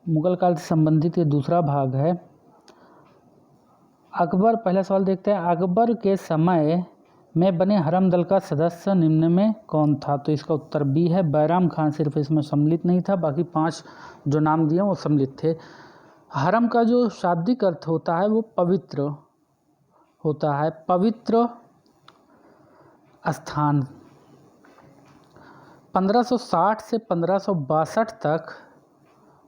मुगल काल से संबंधित ये दूसरा भाग है। अकबर, पहला सवाल देखते हैं, अकबर के समय में बने हरम दल का सदस्य निम्न में कौन था? तो इसका उत्तर बी है, बैराम खान सिर्फ इसमें सम्मिलित नहीं था, बाकी 5 जो नाम दिए वो सम्मिलित थे। हरम का जो शाब्दिक अर्थ होता है वो पवित्र होता है, पवित्र स्थान। 1560 से 1562 तक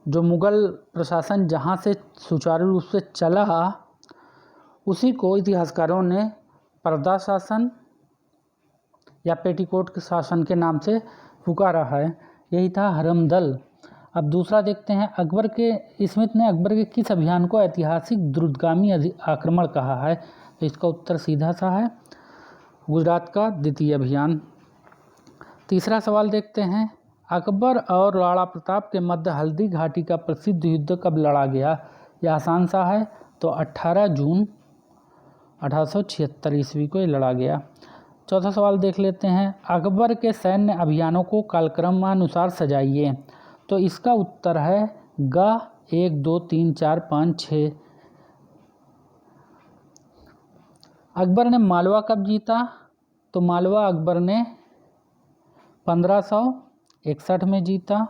जो मुग़ल प्रशासन जहाँ से सुचारू रूप से चला, उसी को इतिहासकारों ने पर्दा शासन या पेटीकोट के शासन के नाम से पुकारा है। यही था हरम दल। अब दूसरा देखते हैं, स्मिथ ने अकबर के किस अभियान को ऐतिहासिक द्रुतगामी आक्रमण कहा है? तो इसका उत्तर सीधा सा है, गुजरात का द्वितीय अभियान। तीसरा सवाल देखते हैं, अकबर और राणा प्रताप के मध्य हल्दी घाटी का प्रसिद्ध युद्ध कब लड़ा गया? यह आसान सा है, तो 18 जून 1876 ईस्वी को ये लड़ा गया। चौथा सवाल देख लेते हैं, अकबर के सैन्य अभियानों को कालक्रमानुसार सजाइए। तो इसका उत्तर है ग 1 2 3 4 5 6। अकबर ने मालवा कब जीता? तो मालवा अकबर ने 1561 में जीता।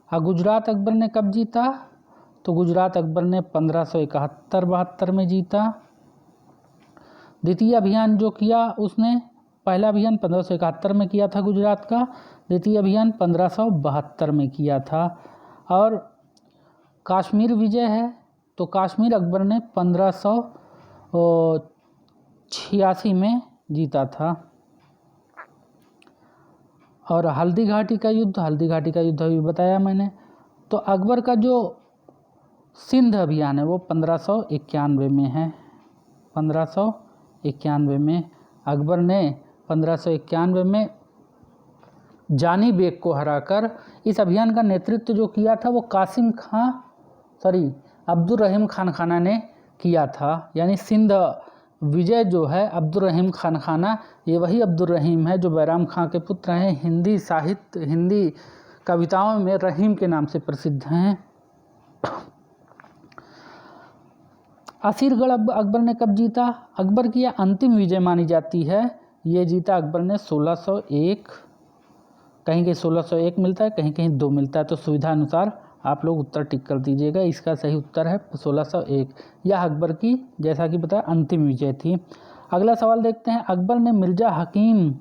गुजरात अकबर ने कब जीता? तो गुजरात अकबर ने 1571-72 में जीता। द्वितीय अभियान जो किया उसने, पहला अभियान 1571 में किया था गुजरात का, द्वितीय अभियान 1572 में किया था। और कश्मीर विजय है, तो कश्मीर अकबर ने 1586 में जीता था। और हल्दी घाटी का युद्ध अभी बताया मैंने। तो अकबर का जो सिंध अभियान है वो 1591 में है। 1591 में अकबर ने 1591 में जानी बेग को हराकर इस अभियान का नेतृत्व जो किया था वो अब्दुल रहीम खान खाना ने किया था। यानी सिंध विजय जो है अब्दुल रहीम खान खाना, ये वही अब्दुल रहीम है जो बैराम खां के पुत्र हैं, हिंदी साहित्य, हिंदी कविताओं में रहीम के नाम से प्रसिद्ध हैं। असीरगढ़ अकबर ने कब जीता? अकबर की यह अंतिम विजय मानी जाती है। ये जीता अकबर ने 1601, कहीं कहीं 1601 मिलता है, कहीं कहीं 2 मिलता है, तो सुविधा अनुसार आप लोग उत्तर टिक कर दीजिएगा। इसका सही उत्तर है 1601। यह अकबर की, जैसा कि बताया, अंतिम विजय थी। अगला सवाल देखते हैं, अकबर ने मिर्ज़ा हकीम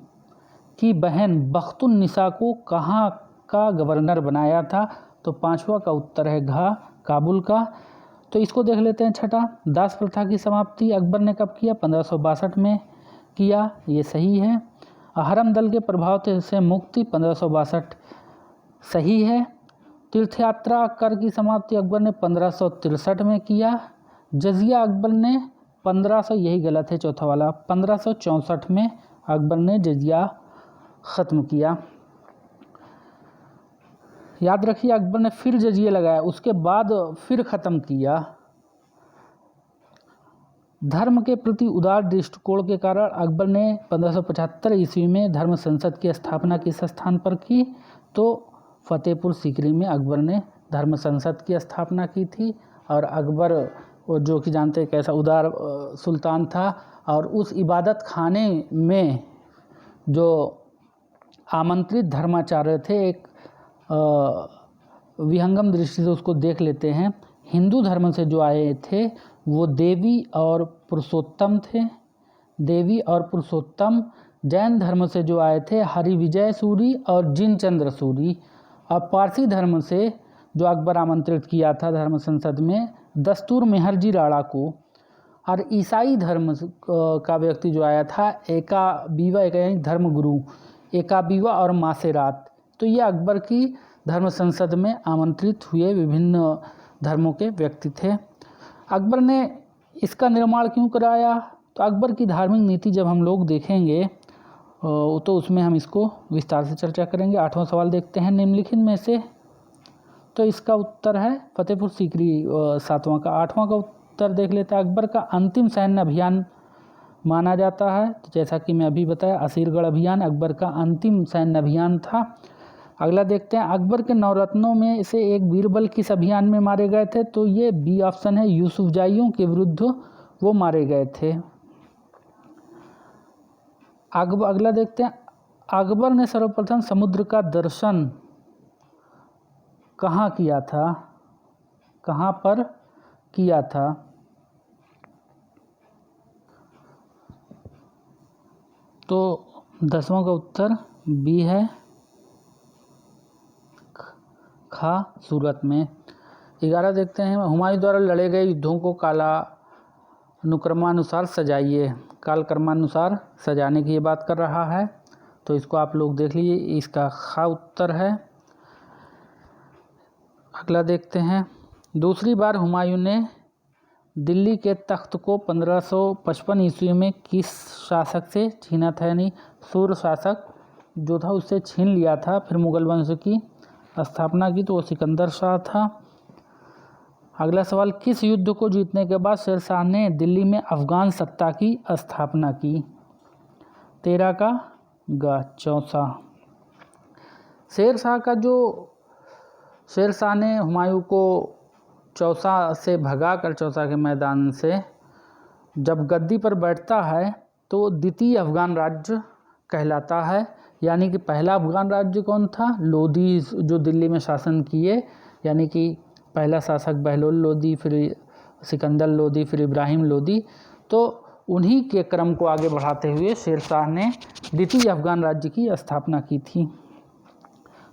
की बहन बख्तुन्निसा को कहाँ का गवर्नर बनाया था? तो 5वां का उत्तर है घ, काबुल का। तो इसको देख लेते हैं। छठा, दास प्रथा की समाप्ति अकबर ने कब किया? 1562 में किया, ये सही है। हरम दल के प्रभाव से मुक्ति 1562 सही है। तीर्थ यात्रा कर की समाप्ति अकबर ने 1563 में किया। जजिया अकबर ने 1500, यही गलत है चौथा वाला, 1564 में अकबर ने जजिया ख़त्म किया। याद रखिए, अकबर ने फिर जजिया लगाया, उसके बाद फिर ख़त्म किया। धर्म के प्रति उदार दृष्टिकोण के कारण अकबर ने 1575 ईस्वी में धर्म संसद की स्थापना किस स्थान पर की? तो फतेहपुर सीकरी में अकबर ने धर्म संसद की स्थापना की थी। और अकबर, जो कि जानते हैं कैसा उदार सुल्तान था, और उस इबादत खाने में जो आमंत्रित धर्माचार्य थे, एक विहंगम दृष्टि से उसको देख लेते हैं। हिंदू धर्म से जो आए थे वो देवी और पुरुषोत्तम थे, देवी और पुरुषोत्तम। जैन धर्म से जो आए थे हरिविजय सूरी और जिनचंद्र सूरी। और पारसी धर्म से जो अकबर आमंत्रित किया था धर्म संसद में, दस्तूर मेहरजी राणा को। और ईसाई धर्म का व्यक्ति जो आया था एकाबीवा, यानी धर्मगुरु एकाबीवा और मासेरात। तो ये अकबर की धर्म संसद में आमंत्रित हुए विभिन्न धर्मों के व्यक्ति थे। अकबर ने इसका निर्माण क्यों कराया? तो अकबर की धार्मिक नीति जब हम लोग देखेंगे तो उसमें हम इसको विस्तार से चर्चा करेंगे। 8वां सवाल देखते हैं, निम्नलिखित में से, तो इसका उत्तर है फतेहपुर सीकरी 7वां का। 8वां का उत्तर देख लेते हैं, अकबर का अंतिम सैन्य अभियान माना जाता है। तो जैसा कि मैं अभी बताया, असीरगढ़ अभियान अकबर का अंतिम सैन्य अभियान था। अगला देखते हैं, अकबर के नवरत्नों में से एक बीरबल किस अभियान में मारे गए थे? तो ये बी ऑप्शन है, यूसुफजाइयों के विरुद्ध वो मारे गए थे। अगला देखते हैं, अकबर ने सर्वप्रथम समुद्र का दर्शन कहाँ किया था? कहाँ पर किया था? तो 10वां का उत्तर बी है, खा सूरत में। 11 देखते हैं, हुमायूं द्वारा लड़े गए युद्धों को कालानुक्रमानुसार सजाइए। कालक्रमानुसार सजाने की ये बात कर रहा है, तो इसको आप लोग देख लीजिए, इसका खा उत्तर है। अगला देखते हैं, दूसरी बार हुमायूं ने दिल्ली के तख्त को 1555 ईस्वी में किस शासक से छीना था? यानी सूर्य शासक जो था उससे छीन लिया था, फिर मुगल वंश की स्थापना की, तो वो सिकंदर शाह था। अगला सवाल, किस युद्ध को जीतने के बाद शेरशाह ने दिल्ली में अफगान सत्ता की स्थापना की? 13 का ग चौसा। शेरशाह ने हुमायूं को चौसा से भगाकर, चौसा के मैदान से जब गद्दी पर बैठता है तो द्वितीय अफगान राज्य कहलाता है। यानी कि पहला अफगान राज्य कौन था? लोधी, जो दिल्ली में शासन किए, यानी कि पहला शासक बहलोल लोधी, फिर सिकंदर लोधी, फिर इब्राहिम लोधी। तो उन्हीं के क्रम को आगे बढ़ाते हुए शेरशाह ने द्वितीय अफगान राज्य की स्थापना की थी।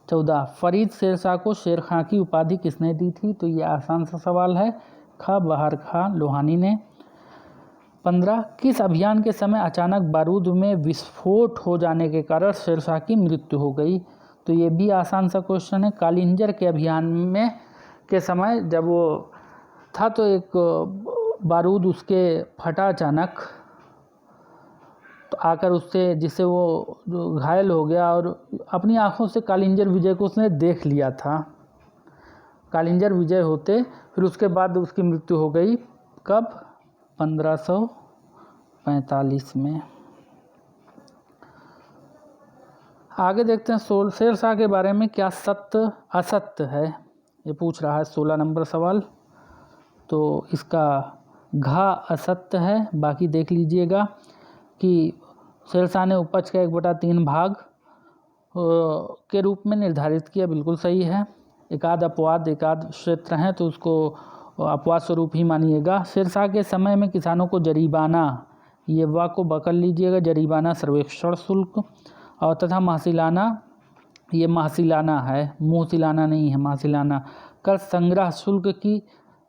14, फरीद शेरशाह को शेर खां की उपाधि किसने दी थी? तो ये आसान सा सवाल है, खा बहार खां लोहानी ने। 15, किस अभियान के समय अचानक बारूद में विस्फोट हो जाने के कारण शेरशाह की मृत्यु हो गई? तो ये भी आसान सा क्वेश्चन है। कालिंजर के अभियान में के समय जब वो था तो एक बारूद उसके फटा अचानक, तो आकर उससे, जिससे वो घायल हो गया और अपनी आंखों से कालिंजर विजय को उसने देख लिया था। कालिंजर विजय होते फिर उसके बाद उसकी मृत्यु हो गई। कब? 1545 में। आगे देखते हैं, शेरशाह के बारे में क्या सत्य असत्य है, ये पूछ रहा है 16 नंबर सवाल। तो इसका घा असत्य है। बाकी देख लीजिएगा कि शेरशाह ने उपज का 1/3 भाग के रूप में निर्धारित किया, बिल्कुल सही है। एकाध अपवाद, एकाध क्षेत्र हैं तो उसको अपवाद स्वरूप ही मानिएगा। शेरशाह के समय में किसानों को जरीबाना, ये वाक को बकल लीजिएगा, जरीबाना सर्वेक्षण शुल्क और तथा महसिलाना, ये महसिलाना है, मुहसिलाना नहीं है, महसिलाना कर संग्रह शुल्क की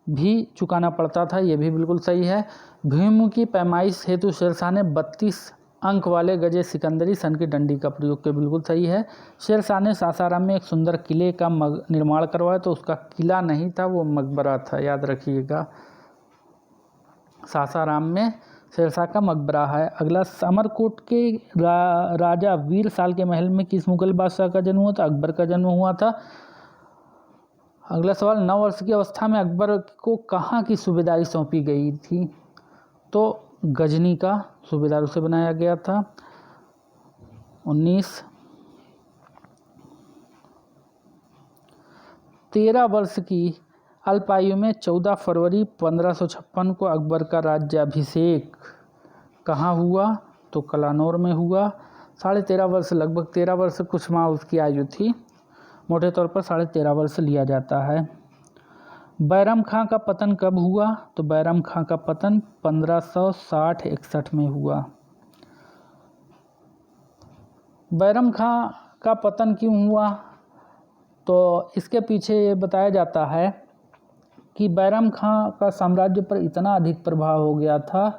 भी चुकाना पड़ता था, ये भी बिल्कुल सही है। भीम की पैमाइश हेतु शेरशाह ने 32 अंक वाले गजे सिकंदरी सन की डंडी का प्रयोग किया, बिल्कुल सही है। शेरशाह ने सासाराम में एक सुंदर किले का निर्माण करवाया, तो उसका किला नहीं था, वो मकबरा था, याद रखिएगा। सासाराम में शेरशाह का मकबरा है। अगला, समरकोट के राजा वीर साल के महल में किस मुगल बादशाह का जन्म हुआ था? अकबर का जन्म हुआ था। अगला सवाल, 9 वर्ष की अवस्था में अकबर को कहाँ की सूबेदारी सौंपी गई थी? तो गजनी का सूबेदार उसे बनाया गया था। 19, 13 वर्ष की अल्पायु में 14 फरवरी 1556 को अकबर का राज्याभिषेक कहाँ हुआ? तो कलानौर में हुआ। 13.5 वर्ष, लगभग 13 वर्ष कुछ माह उसकी आयु थी, मोटे तौर पर 13.5 वर्ष लिया जाता है। बैरम खां का पतन कब हुआ? तो बैरम खां का पतन 1560-61 में हुआ। बैरम खां का पतन क्यों हुआ? तो इसके पीछे ये बताया जाता है कि बैरम खां का साम्राज्य पर इतना अधिक प्रभाव हो गया था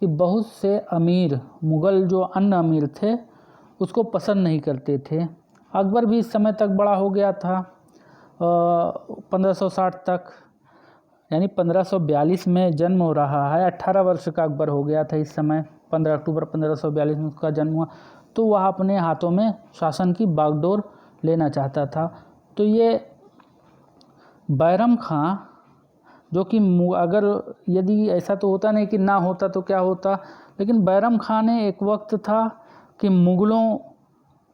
कि बहुत से अमीर, मुग़ल जो अन्य अमीर थे उसको पसंद नहीं करते थे। अकबर भी इस समय तक बड़ा हो गया था, 1560 तक, यानी 1542 में जन्म हो रहा है, 18 वर्ष का अकबर हो गया था इस समय। 15 अक्टूबर 1542 में उसका जन्म हुआ, तो वह अपने हाथों में शासन की बागडोर लेना चाहता था। तो ये बैरम खां, जो कि अगर यदि ऐसा तो होता नहीं कि ना होता तो क्या होता, लेकिन बैरम खां ने एक वक्त था कि मुग़लों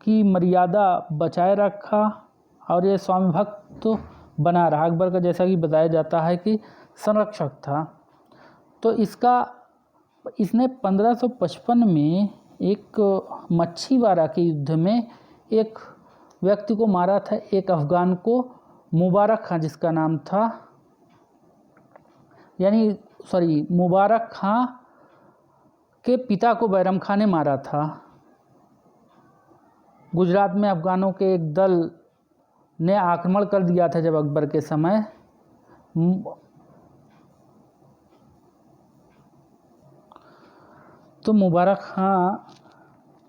की मर्यादा बचाए रखा और ये स्वामी भक्त तो बना रहा अकबर का, जैसा कि बताया जाता है कि संरक्षक था। तो इसने 1555 में एक मच्छीवाड़ा के युद्ध में एक व्यक्ति को मारा था, एक अफ़गान को, मुबारक खां जिसका नाम था, मुबारक खां के पिता को बैरम खां ने मारा था। गुजरात में अफ़गानों के एक दल ने आक्रमण कर दिया था जब अकबर के समय। तो मुबारक खां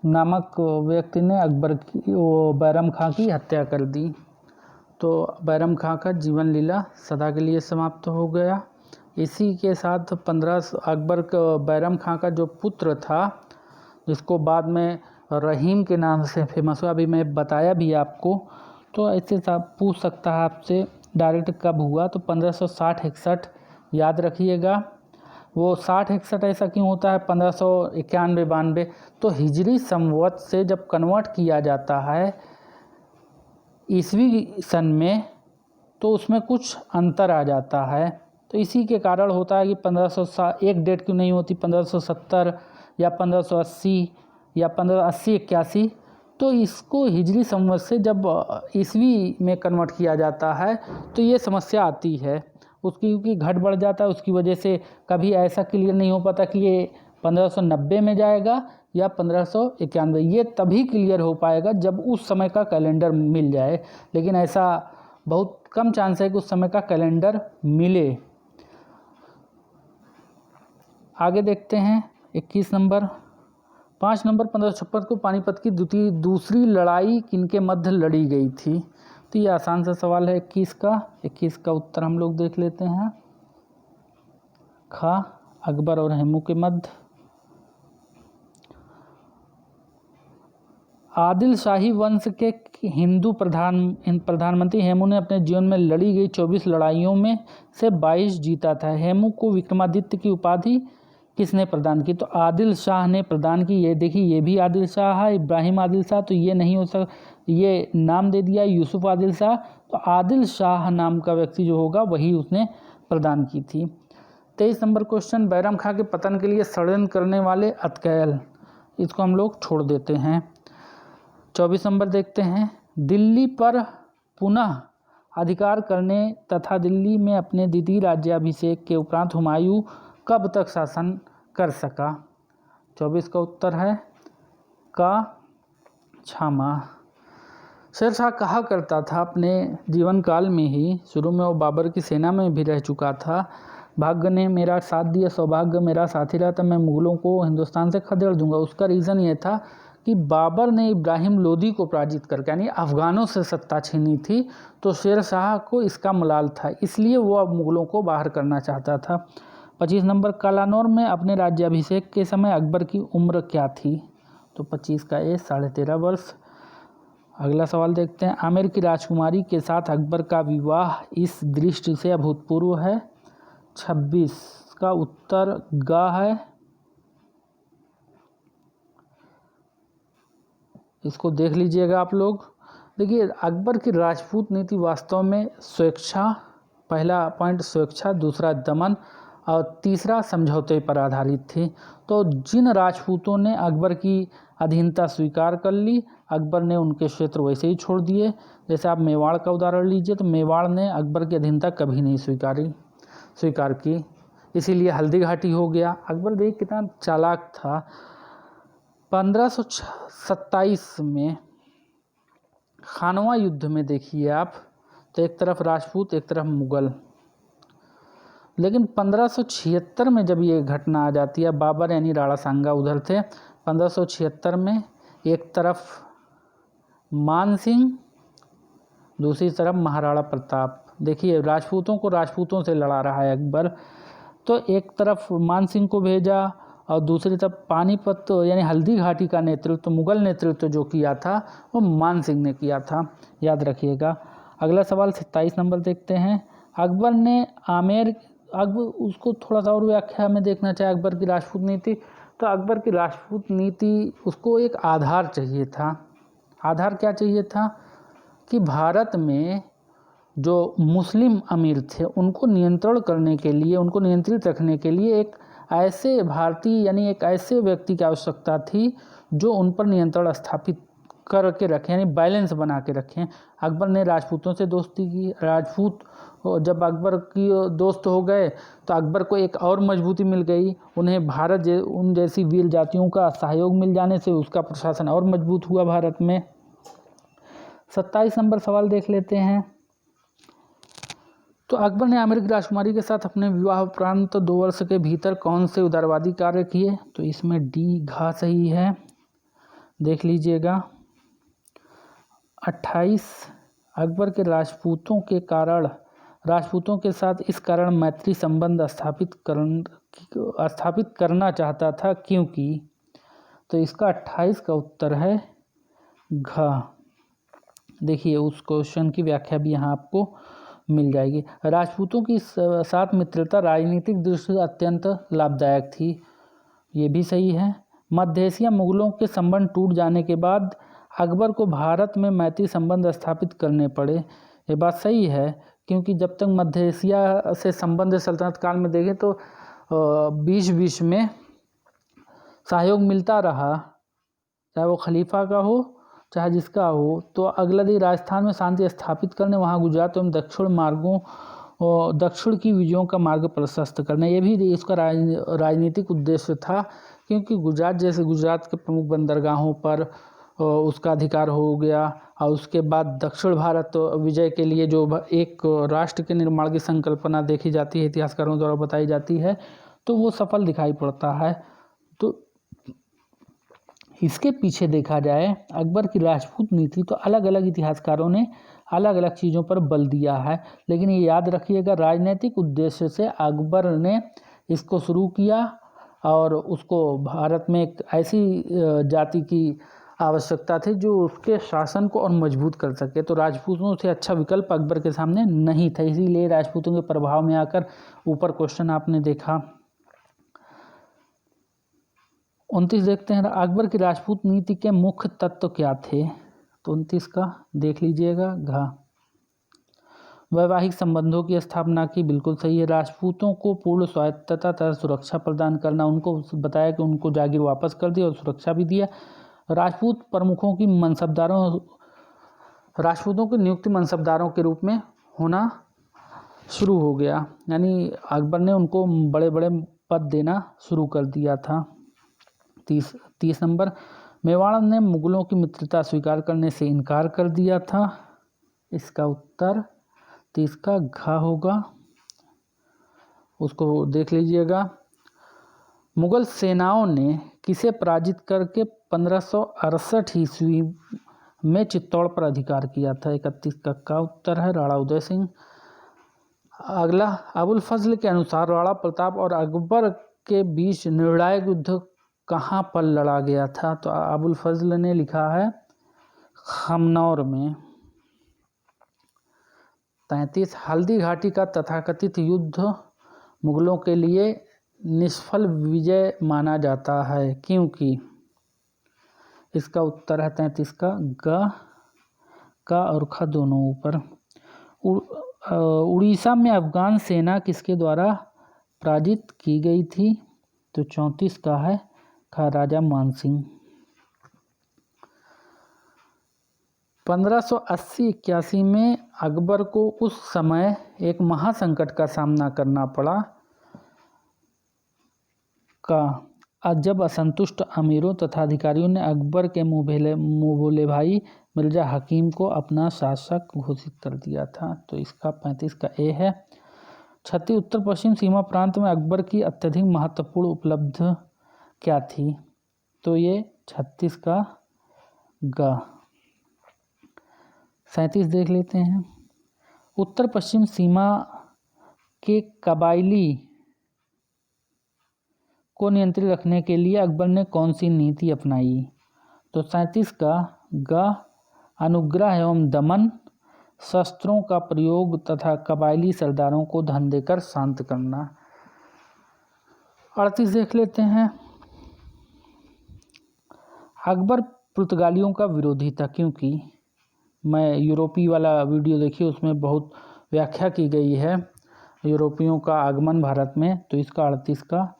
नामक व्यक्ति ने बैरम खां की हत्या कर दी। तो बैरम खां का जीवन लीला सदा के लिए समाप्त हो गया। इसी के साथ अकबर का बैरम खां का जो पुत्र था, जिसको बाद में रहीम के नाम से फेमस हुआ, अभी मैं बताया भी आपको, तो ऐसे पूछ सकता है आपसे डायरेक्ट कब हुआ, तो 1560-61 याद रखिएगा। वो 60-61 ऐसा क्यों होता है, 1591-92, तो हिजरी संवत से जब कन्वर्ट किया जाता है ईसवी सन में, तो उसमें कुछ अंतर आ जाता है। तो इसी के कारण होता है कि 1560 एक डेट क्यों नहीं होती, 1570 या 1580 या 1580-81, तो इसको हिजरी संवत से जब ईसवी में कन्वर्ट किया जाता है तो ये समस्या आती है उसकी, क्योंकि घट बढ़ जाता है, उसकी वजह से कभी ऐसा क्लियर नहीं हो पाता कि ये 1590 में जाएगा या 1591। ये तभी क्लियर हो पाएगा जब उस समय का कैलेंडर मिल जाए, लेकिन ऐसा बहुत कम चांस है कि उस समय का कैलेंडर मिले। आगे देखते हैं 21 नंबर। 5 नंबर 1556 को पानीपत की दूसरी लड़ाई किनके मध्य लड़ी गई थी। तो ये आसान सा सवाल है 21 का उत्तर हम लोग देख लेते हैं। खा अकबर और हेमू के मध्य। आदिल शाही वंश के हिंदू प्रधानमंत्री हेमू ने अपने जीवन में लड़ी गई 24 लड़ाइयों में से 22 जीता था। हेमू को विक्रमादित्य की उपाधि किसने प्रदान की, तो आदिल शाह ने प्रदान की। ये देखिए, ये भी आदिल शाह है, इब्राहिम आदिल शाह, तो ये नहीं हो सकता, ये नाम दे दिया यूसुफ आदिल शाह, तो आदिल शाह नाम का व्यक्ति जो होगा वही उसने प्रदान की थी। 23 नंबर क्वेश्चन, बैरम खां के पतन के लिए षड्यंत्र करने वाले अतकैल, इसको हम लोग छोड़ देते हैं। 24 नंबर देखते हैं, दिल्ली पर पुनः अधिकार करने तथा दिल्ली में अपने द्वितीय राज्याभिषेक के उपरांत हुमायूं कब तक शासन कर सका। 24 का उत्तर है का 6 माह। शेरशाह कहा करता था अपने जीवन काल में ही, शुरू में वो बाबर की सेना में भी रह चुका था, भाग्य ने मेरा साथ दिया, सौभाग्य मेरा साथी रहा, तो मैं मुगलों को हिंदुस्तान से खदेड़ दूंगा। उसका रीज़न ये था कि बाबर ने इब्राहिम लोदी को पराजित करके, यानी अफ़गानों से सत्ता छीनी थी, तो शेरशाह को इसका मलाल था, इसलिए वो अब मुगलों को बाहर करना चाहता था। 25 नंबर, कालानौर में अपने राज्याभिषेक के समय अकबर की उम्र क्या थी, तो 25 का ए 13.5 वर्ष। अगला सवाल देखते हैं, आमेर की राजकुमारी के साथ अकबर का विवाह इस दृष्टि से अभूतपूर्व है। 26 का उत्तर गा है। इसको देख लीजिएगा आप लोग। देखिए, अकबर की राजपूत नीति वास्तव में स्वेच्छा, पहला पॉइंट स्वेच्छा, दूसरा दमन और तीसरा समझौते पर आधारित थी। तो जिन राजपूतों ने अकबर की अधीनता स्वीकार कर ली, अकबर ने उनके क्षेत्र वैसे ही छोड़ दिए। जैसे आप मेवाड़ का उदाहरण लीजिए, तो मेवाड़ ने अकबर की अधीनता कभी नहीं स्वीकार की, इसीलिए हल्दी घाटी हो गया। अकबर देखिए कितना चालाक था। 1527 में खानवा युद्ध में देखिए आप, तो एक तरफ राजपूत एक तरफ मुगल, लेकिन 1576 में जब ये घटना आ जाती है, बाबर यानी राणा सांगा उधर थे। 1576 में एक तरफ मान सिंह, दूसरी तरफ महाराणा प्रताप। देखिए, राजपूतों को राजपूतों से लड़ा रहा है अकबर, तो एक तरफ मान सिंह को भेजा और दूसरी तरफ पानीपत यानी हल्दी घाटी का नेतृत्व, मुगल नेतृत्व जो किया था वो मान सिंह ने किया था, याद रखिएगा। अगला सवाल 27 नंबर देखते हैं। अकबर ने उसको थोड़ा सा और व्याख्या में देखना चाहे अकबर की राजपूत नीति, तो अकबर की राजपूत नीति उसको एक आधार चाहिए था। आधार क्या चाहिए था, कि भारत में जो मुस्लिम अमीर थे उनको नियंत्रण करने के लिए, उनको नियंत्रित रखने के लिए एक ऐसे भारतीय यानी एक ऐसे व्यक्ति की आवश्यकता थी जो उन पर नियंत्रण स्थापित करके रखें, यानी बैलेंस बना के रखें। अकबर ने राजपूतों से दोस्ती की। राजपूत जब अकबर की दोस्त हो गए तो अकबर को एक और मजबूती मिल गई। उन्हें भारत उन जैसी वीर जातियों का सहयोग मिल जाने से उसका प्रशासन और मजबूत हुआ भारत में। 27 नंबर सवाल देख लेते हैं। तो अकबर ने आमेर की राजकुमारी के साथ अपने विवाह उपरांत 2 वर्ष के भीतर कौन से उदारवादी कार्य किए? तो इसमें डी घा सही है, देख लीजिएगा। 28 अकबर के राजपूतों के साथ इस कारण मैत्री संबंध स्थापित करना चाहता था क्योंकि, तो इसका 28 का उत्तर है घ। देखिए उस क्वेश्चन की व्याख्या भी यहाँ आपको मिल जाएगी। राजपूतों की साथ मित्रता राजनीतिक दृष्टि से अत्यंत लाभदायक थी, ये भी सही है। मध्य एशिया मुगलों के संबंध टूट जाने के बाद अकबर को भारत में मैत्री संबंध स्थापित करने पड़े, ये बात सही है क्योंकि जब तक मध्य एशिया से संबंध सल्तनत काल में देखें तो बीच में सहयोग मिलता रहा, चाहे वो खलीफा का हो चाहे जिसका हो। तो अगला दिन राजस्थान में शांति स्थापित करने, वहाँ गुजरात एवं दक्षिण की विजयों का मार्ग प्रशस्त करना, ये भी इसका राजनीतिक उद्देश्य था क्योंकि गुजरात के प्रमुख बंदरगाहों पर उसका अधिकार हो गया। और उसके बाद दक्षिण भारत विजय के लिए जो एक राष्ट्र के निर्माण की संकल्पना देखी जाती है, इतिहासकारों द्वारा बताई जाती है, तो वो सफल दिखाई पड़ता है। तो इसके पीछे देखा जाए अकबर की राजपूत नीति, तो अलग अलग इतिहासकारों ने अलग अलग चीज़ों पर बल दिया है, लेकिन ये याद रखिएगा राजनीतिक उद्देश्य से अकबर ने इसको शुरू किया और उसको भारत में एक ऐसी जाति की आवश्यकता थी जो उसके शासन को और मजबूत कर सके। तो राजपूतों से अच्छा विकल्प अकबर के सामने नहीं था, इसीलिए राजपूतों के प्रभाव में आकर ऊपर क्वेश्चन आपने देखा। 29 देखते हैं, अकबर की राजपूत नीति के मुख्य तत्व क्या थे? तो 29 का देख लीजिएगा घा। वैवाहिक संबंधों की स्थापना की, बिल्कुल सही है। राजपूतों को पूर्ण स्वायत्तता तथा सुरक्षा प्रदान करना, उनको बताया कि उनको जागीर वापस कर दिया और सुरक्षा भी दिया। राजपूतों की नियुक्ति मनसबदारों के रूप में होना शुरू हो गया, यानी अकबर ने उनको बड़े बड़े पद देना शुरू कर दिया था। 30 नंबर, मेवाड़ ने मुगलों की मित्रता स्वीकार करने से इनकार कर दिया था, इसका उत्तर 30 का घा होगा, उसको देख लीजिएगा। मुगल सेनाओं ने किसे पराजित करके 1568 ईस्वी में चित्तौड़ पर अधिकार किया था? 31 का उत्तर है राणा उदय सिंह। अगला, अबुल फजल के अनुसार राणा प्रताप और अकबर के बीच निर्णायक युद्ध कहाँ पर लड़ा गया था? तो अबुल फजल ने लिखा है खमनौर में। 33, हल्दी घाटी का तथाकथित युद्ध मुगलों के लिए निष्फल विजय माना जाता है क्योंकि, इसका उत्तर है 33 का और ख दोनों ऊपर। उड़ीसा में अफगान सेना किसके द्वारा पराजित की गई थी? तो 34 का है खा राजा मानसिंह। 1580-81 में अकबर को उस समय एक महासंकट का सामना करना पड़ा जब असंतुष्ट अमीरों तथा अधिकारियों ने अकबर के मुँह बोले भाई मिर्जा हकीम को अपना शासक घोषित कर दिया था। तो इसका 35 का ए है। 36, उत्तर पश्चिम सीमा प्रांत में अकबर की अत्यधिक महत्वपूर्ण उपलब्धि क्या थी? तो ये 36 का ग। 37 देख लेते हैं, उत्तर पश्चिम सीमा के कबायली को नियंत्रित रखने के लिए अकबर ने कौन सी नीति अपनाई? तो 37 का ग, अनुग्रह एवं दमन, शस्त्रों का प्रयोग तथा कबायली सरदारों को धन देकर शांत करना। 38 देख लेते हैं, अकबर पुर्तगालियों का विरोधी था क्योंकि, मैं यूरोपीय वाला वीडियो देखिए, उसमें बहुत व्याख्या की गई है यूरोपियों का आगमन भारत में, तो इसका 38 का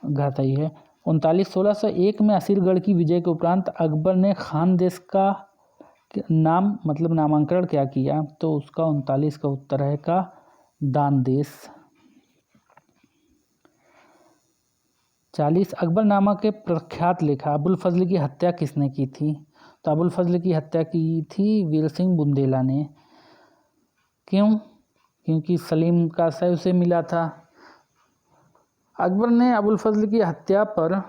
घात ही है। 39 1601 में असीरगढ़ की विजय के उपरांत अकबर ने खान देश का नाम मतलब नामांकरण क्या किया, तो उसका 39 का उत्तर है का दान देश। 40 अकबरनामा के प्रख्यात लेखक अबुल फजल की हत्या किसने की थी, तो अबुल फजल की हत्या की थी वीर सिंह बुंदेला ने। क्यों? क्योंकि सलीम का शय उसे मिला था। अकबर ने अबुल फजल की हत्या पर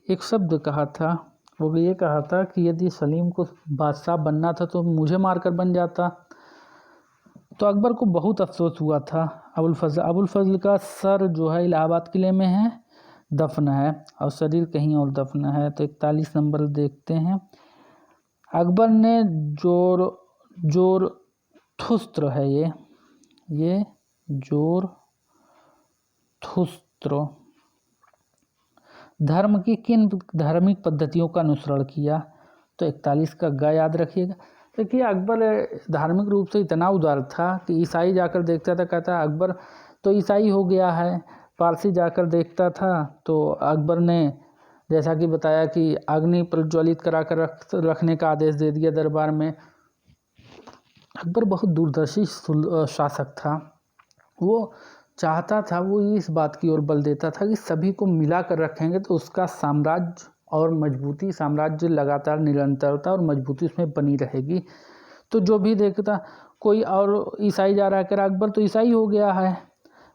एक शब्द कहा था, वो ये कहा था कि यदि सलीम को बादशाह बनना था तो मुझे मारकर बन जाता। तो अकबर को बहुत अफसोस हुआ था। अबुल फजल का सर जो है इलाहाबाद किले में है, दफन है, और शरीर कहीं और दफन है। तो 41 नंबर देखते हैं। अकबर ने जोरथुस्त्र है ये जोरथुस्त्र धर्म की किन धार्मिक पद्धतियों का अनुसरण किया, तो 41 का ग याद रखिएगा। देखिए अकबर धार्मिक रूप से इतना उदार था कि ईसाई जाकर देखता था, कहता अकबर तो ईसाई हो गया है। पारसी जाकर देखता था तो अकबर ने जैसा कि बताया कि अग्नि प्रज्वलित करा कर रखने का आदेश दे दिया दरबार में। अकबर बहुत दूरदर्शी शासक था। वो चाहता था, वो इस बात की ओर बल देता था कि सभी को मिला कर रखेंगे तो उसका साम्राज्य और मजबूती, साम्राज्य लगातार निरंतरता और मजबूती उसमें बनी रहेगी। तो जो भी देखता कोई और ईसाई जा रहा है, कह रहा अकबर तो ईसाई हो गया है।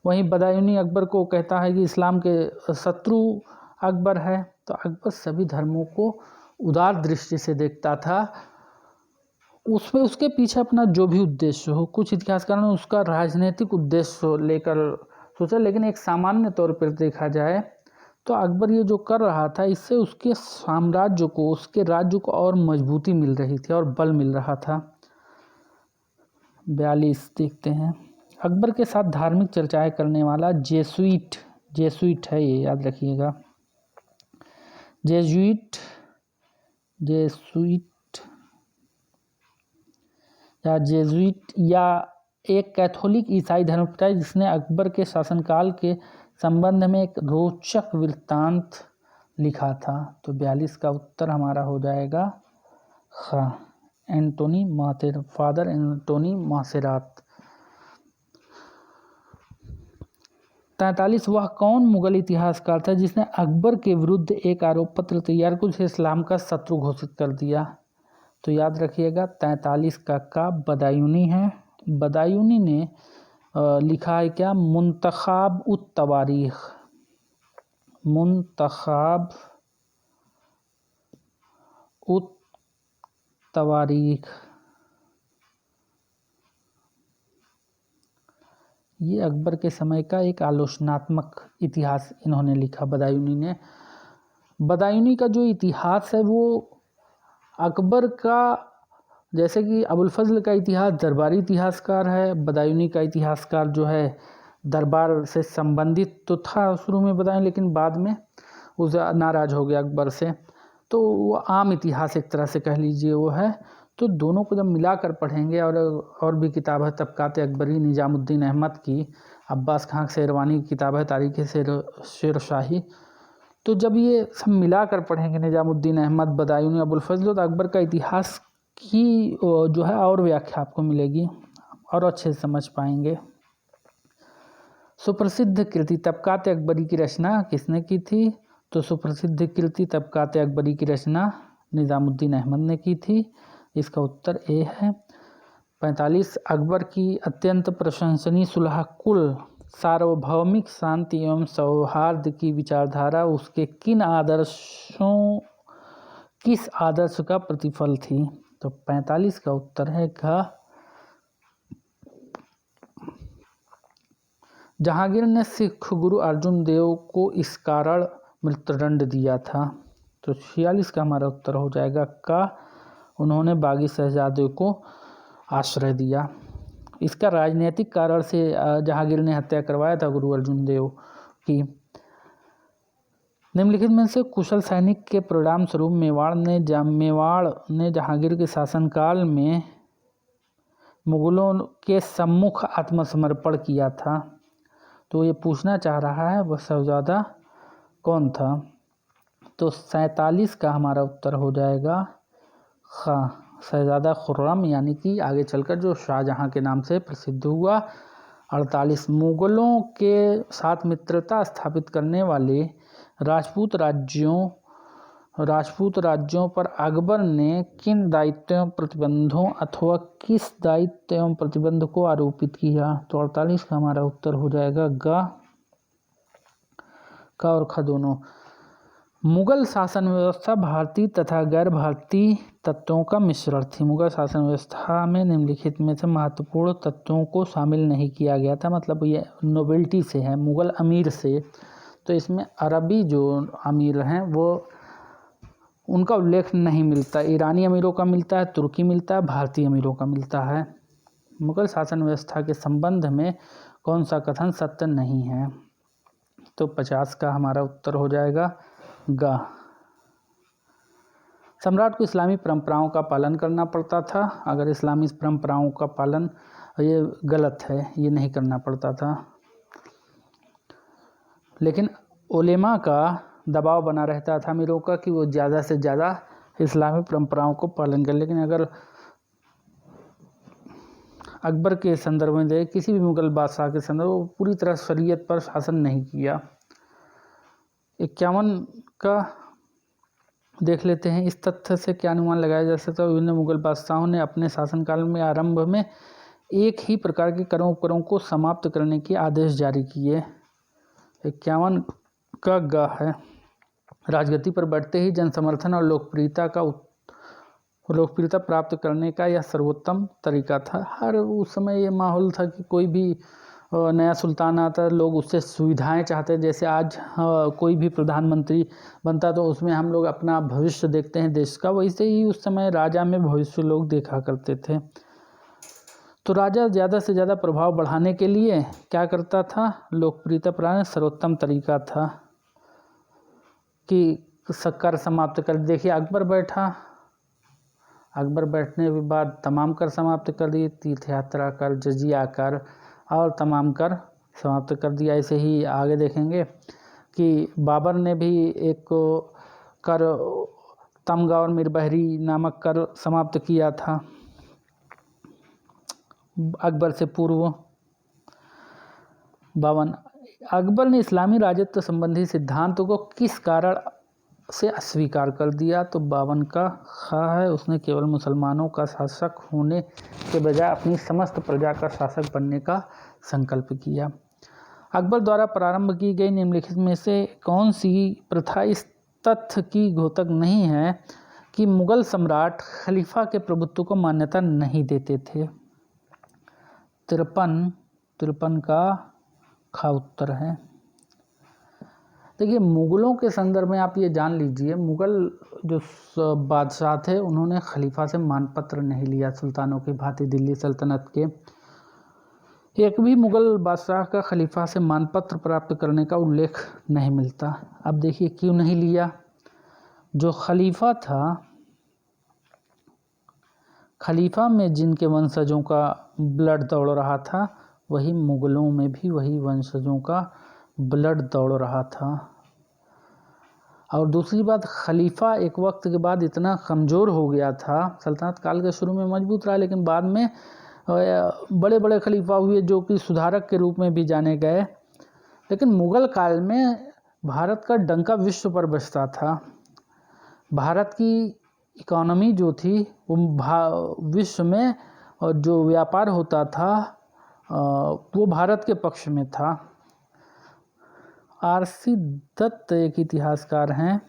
वहीं बदायूनी अकबर को कहता है कि इस्लाम के शत्रु अकबर है। तो अकबर सभी धर्मों को उदार दृष्टि से देखता था। उसमें उसके पीछे अपना जो भी उद्देश्य हो, कुछ इतिहासकारों ने उसका राजनीतिक उद्देश्य लेकर सोचा, लेकिन एक सामान्य तौर पर देखा जाए तो अकबर ये जो कर रहा था, इससे उसके साम्राज्य को, उसके राज्य को और मजबूती मिल रही थी और बल मिल रहा था। 42 देखते हैं। अकबर के साथ धार्मिक चर्चाएं करने वाला जेसुइट है, ये याद रखिएगा। जेसुइट या जेजुइट या एक कैथोलिक ईसाई धर्मप्रचारक जिसने अकबर के शासनकाल के संबंध में एक रोचक वृत्तांत लिखा था। तो 42 का उत्तर हमारा हो जाएगा फादर एंटोनी मासेरात। 43 वह कौन मुगल इतिहासकार था जिसने अकबर के विरुद्ध एक आरोप पत्र तैयार कर उसे इस्लाम का शत्रु घोषित कर दिया, तो याद रखिएगा 43 का बदायूनी है। बदायूनी ने लिखा है क्या, मुंतखाब उत तवारीख। ये अकबर के समय का एक आलोचनात्मक इतिहास इन्होंने लिखा बदायूनी ने। बदायूनी का जो इतिहास है वो अकबर का, जैसे कि अबुल फजल का इतिहास दरबारी इतिहासकार है, बदायूनी का इतिहासकार जो है दरबार से संबंधित तो था शुरू में बदायूं, लेकिन बाद में उसे नाराज हो गया अकबर से, तो वो आम इतिहास एक तरह से कह लीजिए वो है। तो दोनों को जब मिलाकर पढ़ेंगे, और भी किताब है तबकात अकबरी निजामुद्दीन अहमद की, अब्बास खां शेरवानी की किताब है तारीख़ शेरशाही। तो जब ये सब मिलाकर पढ़ेंगे निजामुद्दीन अहमद, बदायूनी, अबुल फजल, तो अकबर का इतिहास की जो है और व्याख्या आपको मिलेगी और अच्छे से समझ पाएंगे। सुप्रसिद्ध कृति तबकात अकबरी की रचना किसने की थी, तो सुप्रसिद्ध कृति तबकात अकबरी की रचना निजामुद्दीन अहमद ने की थी। इसका उत्तर ए है। 45 अकबर की अत्यंत प्रशंसनीय सुलह कुल सार्वभौमिक शांति एवं सौहार्द की विचारधारा उसके किस आदर्श का प्रतिफल थी, तो 45 का उत्तर है जहांगीर ने सिख गुरु अर्जुन देव को इस कारण मृत्युदंड दिया था, तो 46 का हमारा उत्तर हो जाएगा उन्होंने बागी शहजादे को आश्रय दिया। इसका राजनीतिक कारण से जहांगीर ने हत्या करवाया था गुरु अर्जुन देव की। निम्नलिखित में से कुशल सैनिक के परिणाम स्वरूप मेवाड़ ने जहांगीर के शासनकाल में मुगलों के सम्मुख आत्मसमर्पण किया था। तो ये पूछना चाह रहा है वह शहजादा कौन था। तो 47 का हमारा उत्तर हो जाएगा हाँ, शहजादा खुर्रम, यानी कि आगे चलकर जो शाहजहां के नाम से प्रसिद्ध हुआ। 48 मुगलों के साथ मित्रता स्थापित करने वाले राजपूत राज्यों पर अकबर ने किन दायित्व एवं प्रतिबंधों अथवा किस दायित्व एवं प्रतिबंध को आरोपित किया। तो 48 का हमारा उत्तर हो जाएगा का और ख दोनों। मुगल शासन व्यवस्था भारतीय तथा गैर भारतीय तत्वों का मिश्रण थी। मुगल शासन व्यवस्था में निम्नलिखित में से महत्वपूर्ण तत्वों को शामिल नहीं किया गया था, मतलब ये नोबेल्टी से है, मुगल अमीर से। तो इसमें अरबी जो अमीर हैं वो उनका उल्लेख नहीं मिलता। ईरानी अमीरों का मिलता है, तुर्की मिलता है, भारतीय अमीरों का मिलता है। मुगल शासन व्यवस्था के संबंध में कौन सा कथन सत्य नहीं है। तो 50 का हमारा उत्तर हो जाएगा गा। सम्राट को इस्लामी परंपराओं का पालन करना पड़ता था। अगर इस्लामी परंपराओं का पालन, ये गलत है, ये नहीं करना पड़ता था, लेकिन उलेमा का दबाव बना रहता था अमीरों का कि वो ज़्यादा से ज़्यादा इस्लामी परंपराओं को पालन करें। लेकिन अगर अकबर के संदर्भ में देखें, किसी भी मुगल बादशाह के संदर्भ में, वो पूरी तरह शरीयत पर शासन नहीं किया। 51 का देख लेते हैं। इस तथ्य से क्या अनुमान लगाया जा सकता है विभिन्न मुगल बादशाहों ने अपने शासनकाल में आरंभ में एक ही प्रकार के करों उपकरों को समाप्त करने के आदेश जारी किए। 51 का ग है। राजगद्दी पर बैठते ही जन समर्थन और लोकप्रियता प्राप्त करने का यह सर्वोत्तम तरीका था। हर उस समय ये माहौल था कि कोई भी नया सुल्तान आता, लोग उससे सुविधाएं चाहते हैं। जैसे आज कोई भी प्रधानमंत्री बनता तो उसमें हम लोग अपना भविष्य देखते हैं देश का, वैसे ही उस समय राजा में भविष्य लोग देखा करते थे। तो राजा ज़्यादा से ज़्यादा प्रभाव बढ़ाने के लिए क्या करता था, लोकप्रियता प्राप्त सर्वोत्तम तरीका था कि कर समाप्त कर। देखिए अकबर बैठा, अकबर बैठने के बाद तमाम कर समाप्त कर दिए, तीर्थ यात्रा कर, जजिया कर और तमाम कर समाप्त कर दिया। ऐसे ही आगे देखेंगे कि बाबर ने भी एक कर तमगा और मीरबहरी नामक कर समाप्त किया था अकबर से पूर्व। 52 अकबर ने इस्लामी राजत्व संबंधी सिद्धांतों को किस कारण से अस्वीकार कर दिया। तो 52 का खा है। उसने केवल मुसलमानों का शासक होने के बजाय अपनी समस्त प्रजा का शासक बनने का संकल्प किया। अकबर द्वारा प्रारंभ की गई निम्नलिखित में से कौन सी प्रथा इस तथ्य की घोतक नहीं है कि मुगल सम्राट खलीफा के प्रभुत्व को मान्यता नहीं देते थे। 53 का खा उत्तर है। देखिए मुगलों के संदर्भ में आप ये जान लीजिए, मुगल जो बादशाह थे उन्होंने खलीफा से मानपत्र नहीं लिया। सुल्तानों की भांति दिल्ली सल्तनत के एक भी मुगल बादशाह का खलीफा से मानपत्र प्राप्त करने का उल्लेख नहीं मिलता। अब देखिए क्यों नहीं लिया। जो खलीफा था, खलीफा में जिनके वंशजों का ब्लड दौड़ रहा था, वही मुगलों में भी वही वंशजों का ब्लड दौड़ रहा था। और दूसरी बात, खलीफा एक वक्त के बाद इतना कमज़ोर हो गया था। सल्तनत काल के शुरू में मजबूत रहा, लेकिन बाद में बड़े बड़े खलीफा हुए जो कि सुधारक के रूप में भी जाने गए। लेकिन मुग़ल काल में भारत का डंका विश्व पर बजता था। भारत की इकोनॉमी जो थी वो विश्व में और जो व्यापार होता था वो भारत के पक्ष में था। आर.सी. दत्त एक इतिहासकार हैं,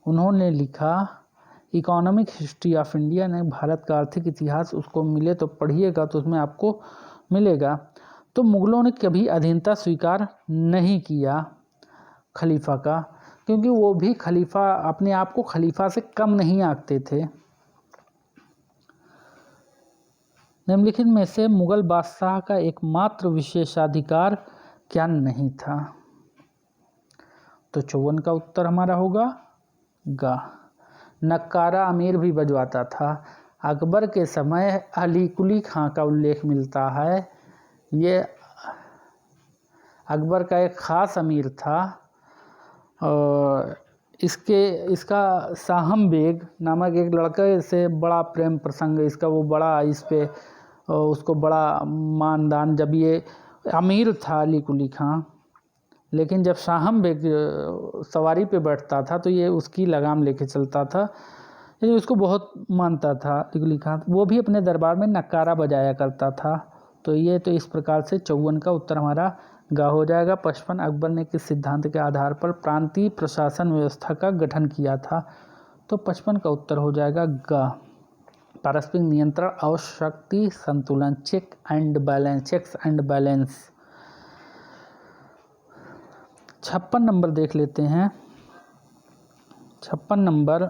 उन्होंने लिखा इकोनॉमिक हिस्ट्री ऑफ इंडिया ने भारत का आर्थिक इतिहास, उसको मिले तो पढ़िएगा तो उसमें आपको मिलेगा। तो मुग़लों ने कभी अधीनता स्वीकार नहीं किया खलीफा का, क्योंकि वो भी खलीफा अपने आप को खलीफा से कम नहीं आंकते थे। निम्नलिखित में से मुग़ल बादशाह का एकमात्र विशेषाधिकार क्या नहीं था। तो 54 का उत्तर हमारा होगा गा। नक्कारा अमीर भी बजवाता था। अकबर के समय अली कुली खां का उल्लेख मिलता है। ये अकबर का एक ख़ास अमीर था। और इसका साहम बेग नामक एक लड़के से बड़ा प्रेम प्रसंग इसका, वो बड़ा इस पे उसको बड़ा मानदान, जब ये अमीर था अली कुली खां, लेकिन जब साहम बेग सवारी पे बैठता था तो ये उसकी लगाम लेके चलता था, ये उसको बहुत मानता था अली कुली खां। वो भी अपने दरबार में नक्कारा बजाया करता था। तो ये तो इस प्रकार से 54 का उत्तर हमारा गा हो जाएगा। 55 अकबर ने किस सिद्धांत के आधार पर प्रांतीय प्रशासन व्यवस्था का गठन किया था? तो 55 का उत्तर हो जाएगा गा। पारस्परिक नियंत्रण और शक्ति संतुलन, चेक्स एंड बैलेंस। 56 नंबर देख लेते हैं। 56 नंबर,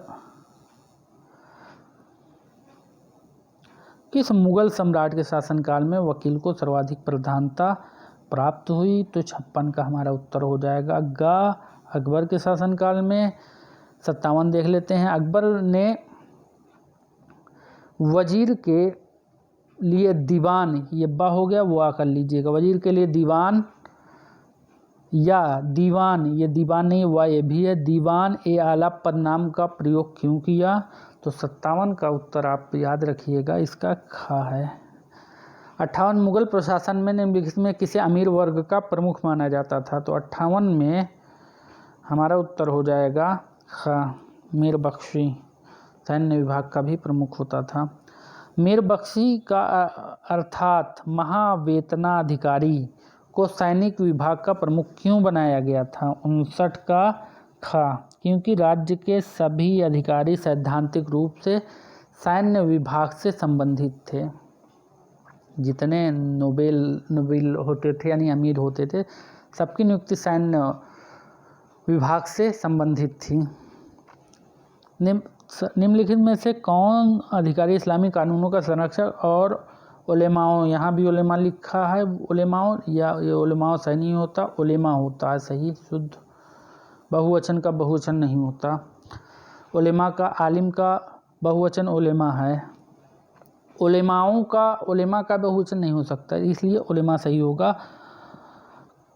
किस मुगल सम्राट के शासनकाल में वकील को सर्वाधिक प्रधानता प्राप्त हुई? तो 56 का हमारा उत्तर हो जाएगा गा। अकबर के शासनकाल में। 57 देख लेते हैं। अकबर ने वजीर के लिए दीवान, ये बा हो गया, वो आ कर लीजिएगा, वजीर के लिए दीवान या दीवान, ये दीवान नहीं हुआ, ये भी है दीवान ए आला पदनाम का प्रयोग क्यों किया? तो 57 का उत्तर आप याद रखिएगा, इसका खा है। 58 मुगल प्रशासन में निम्नलिखित में किसे अमीर वर्ग का प्रमुख माना जाता था? तो 58 में हमारा उत्तर हो जाएगा खा, मीर बख्शी सैन्य विभाग का भी प्रमुख होता था। मीर बख्शी का अर्थात महावेतनाधिकारी को सैनिक विभाग का प्रमुख क्यों बनाया गया था? 59 का खा, क्योंकि राज्य के सभी अधिकारी सैद्धांतिक रूप से सैन्य विभाग से संबंधित थे। जितने नोबेल होते थे यानी अमीर होते थे, सबकी नियुक्ति सैन्य विभाग से संबंधित थी। निम्नलिखित में से कौन अधिकारी इस्लामी कानूनों का संरक्षक और उलेमाओं, यहाँ भी उलेमा लिखा है, उलेमाओं या ये उलेमाओं सही नहीं होता, उलेमा होता है सही, शुद्ध बहुवचन का बहुवचन नहीं होता। उलेमा का, आलिम का बहुवचन उलेमा है, उलेमाओं का, उलेमा का बहुवचन नहीं हो सकता, इसलिए उलेमा सही होगा।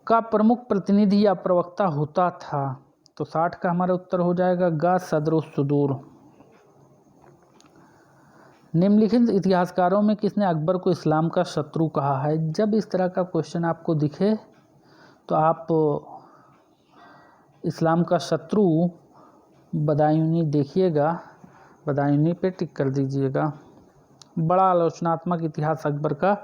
का प्रमुख प्रतिनिधि या प्रवक्ता होता था? तो 60 का हमारा उत्तर हो जाएगा गा, सदरुस सुदूर। निम्नलिखित इतिहासकारों में किसने अकबर को इस्लाम का शत्रु कहा है? जब इस तरह का क्वेश्चन आपको दिखे तो आप इस्लाम का शत्रु बदायूनी देखिएगा, बदायूनी पे टिक कर दीजिएगा। बड़ा आलोचनात्मक इतिहास अकबर का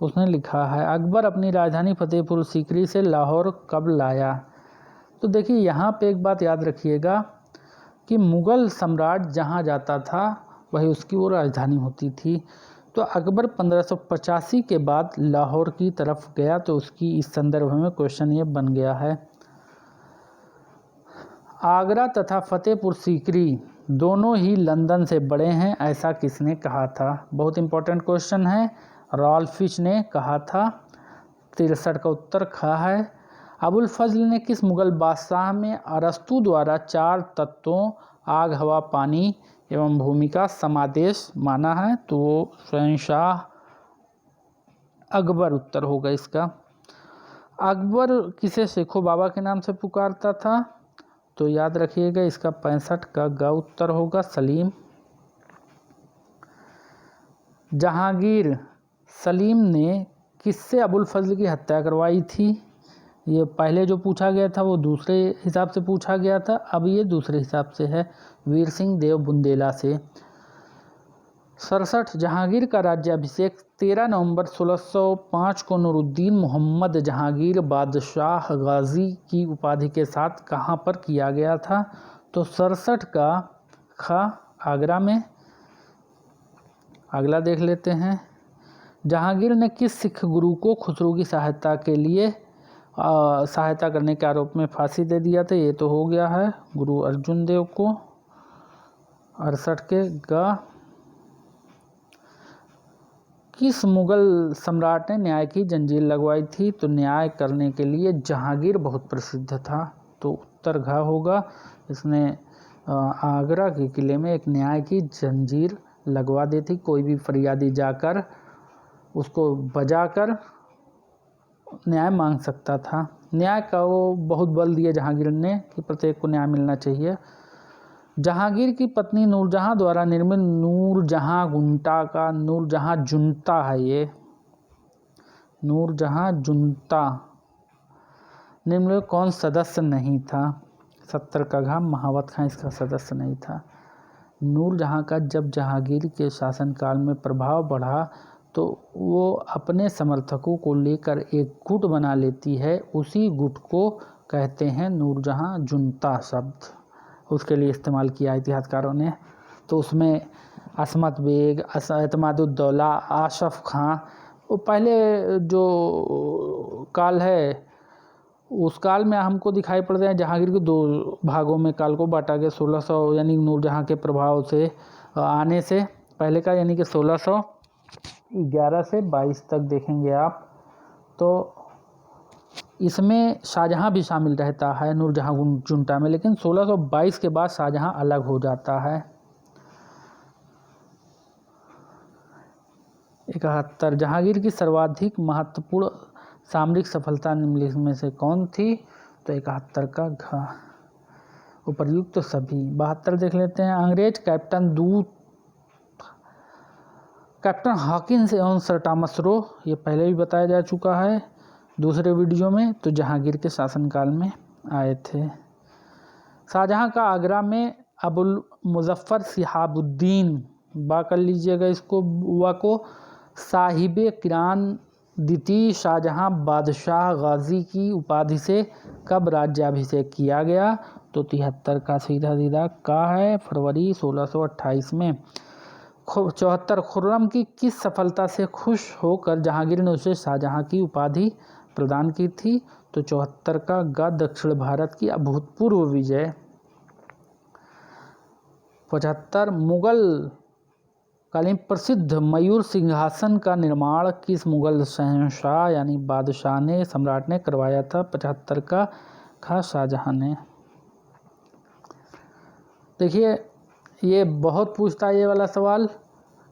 उसने लिखा है। अकबर अपनी राजधानी फतेहपुर सीकरी से लाहौर कब लाया? तो देखिए यहाँ पे एक बात याद रखिएगा कि मुग़ल सम्राट जहाँ जाता था वही उसकी वो राजधानी होती थी। तो अकबर 1585 के बाद लाहौर की तरफ गया, तो उसकी इस संदर्भ में क्वेश्चन ये बन गया है। आगरा तथा फतेहपुर सीकरी दोनों ही लंदन से बड़े हैं, ऐसा किसने कहा था? बहुत इंपॉर्टेंट क्वेश्चन है, रॉल्फ फिच ने कहा था। 63 का उत्तर खा है। अबुल फजल ने किस मुग़ल बादशाह में अरस्तु द्वारा 4 तत्वों आग, हवा, पानी एवं भूमि का समादेश माना है? तो शहंशाह अकबर उत्तर होगा इसका। अकबर किसे शेखो बाबा के नाम से पुकारता था? तो याद रखिएगा इसका 65 का ग उत्तर होगा, सलीम। जहांगीर सलीम ने किससे अबुल फजल की हत्या करवाई थी? ये पहले जो पूछा गया था वो दूसरे हिसाब से पूछा गया था, अब ये दूसरे हिसाब से है, वीर सिंह देव बुंदेला से। 67 जहांगीर का राज्याभिषेक 13 नवंबर 1605 को नूरुद्दीन मोहम्मद जहांगीर बादशाह गाजी की उपाधि के साथ कहाँ पर किया गया था? तो 67 का खा, आगरा में। अगला देख लेते हैं। जहांगीर ने किस सिख गुरु को खुसरो की सहायता करने के आरोप में फांसी दे दिया था? ये तो हो गया है गुरु अर्जुन देव को। 68 के गा, किस मुगल सम्राट ने न्याय की जंजीर लगवाई थी? तो न्याय करने के लिए जहांगीर बहुत प्रसिद्ध था। तो उत्तर घ होगा। इसने आगरा के किले में एक न्याय की जंजीर लगवा दी थी। कोई भी फरियादी जाकर उसको बजाकर न्याय मांग सकता था। न्याय का वो बहुत बल दिया जहांगीर ने कि प्रत्येक को न्याय मिलना चाहिए। जहांगीर की पत्नी नूरजहां द्वारा निर्मित नूरजहां गुंटा का नूरजहां जुंटा है, ये नूरजहां जुंटा निम्न में कौन सदस्य नहीं था? 70 का घ महावत खां इसका सदस्य नहीं था। नूरजहां का जब जहांगीर के शासनकाल में प्रभाव बढ़ा तो वो अपने समर्थकों को लेकर एक गुट बना लेती है। उसी गुट को कहते हैं नूरजहां जुंटा शब्द, उसके लिए इस्तेमाल किया इतिहासकारों ने। तो उसमें असमत बेग, एतमादुद्दौला, आशफ खां, वो पहले जो काल है उस काल में हमको दिखाई पड़ते हैं। जहांगीर के 2 भागों में काल को बांटा गया। 1600 यानी नूरजहां के प्रभाव से आने से पहले का, यानी कि 1611 से 22 तक देखेंगे आप, तो इसमें शाहजहां भी शामिल रहता है नूरजहां जुंटा में, लेकिन 1622 के बाद शाहजहां अलग हो जाता है। 71 जहांगीर की सर्वाधिक महत्वपूर्ण सामरिक सफलता निम्नलिखित में से कौन थी? तो 71 का घ उपर्युक्त सभी। 72 देख लेते हैं। अंग्रेज कैप्टन हॉकिंस एवं सर टॉमस रो, ये पहले भी बताया जा चुका है दूसरे वीडियो में, तो जहांगीर के शासनकाल में आए थे। शाहजहां का आगरा में अबुल मुजफ्फर शिहाबुद्दीन, बा कर लीजिएगा इसको, बुआ को, साहिबे किरान द्वितीय शाहजहां बादशाह गाजी की उपाधि से कब राज्याभिषेक किया गया? तो 73 का सीधा का है, फरवरी 1628 में। 74 खुर्रम की किस सफलता से खुश होकर जहांगीर ने उसे शाहजहां की उपाधि प्रदान की थी? तो 74 का ग दक्षिण भारत की अभूतपूर्व विजय। 75 मुगल कालीन प्रसिद्ध मयूर सिंहासन का निर्माण किस मुगल शहंशाह यानी बादशाह ने, सम्राट ने करवाया था? 75 का ख शाहजहां ने। देखिए ये बहुत पूछता है ये वाला सवाल।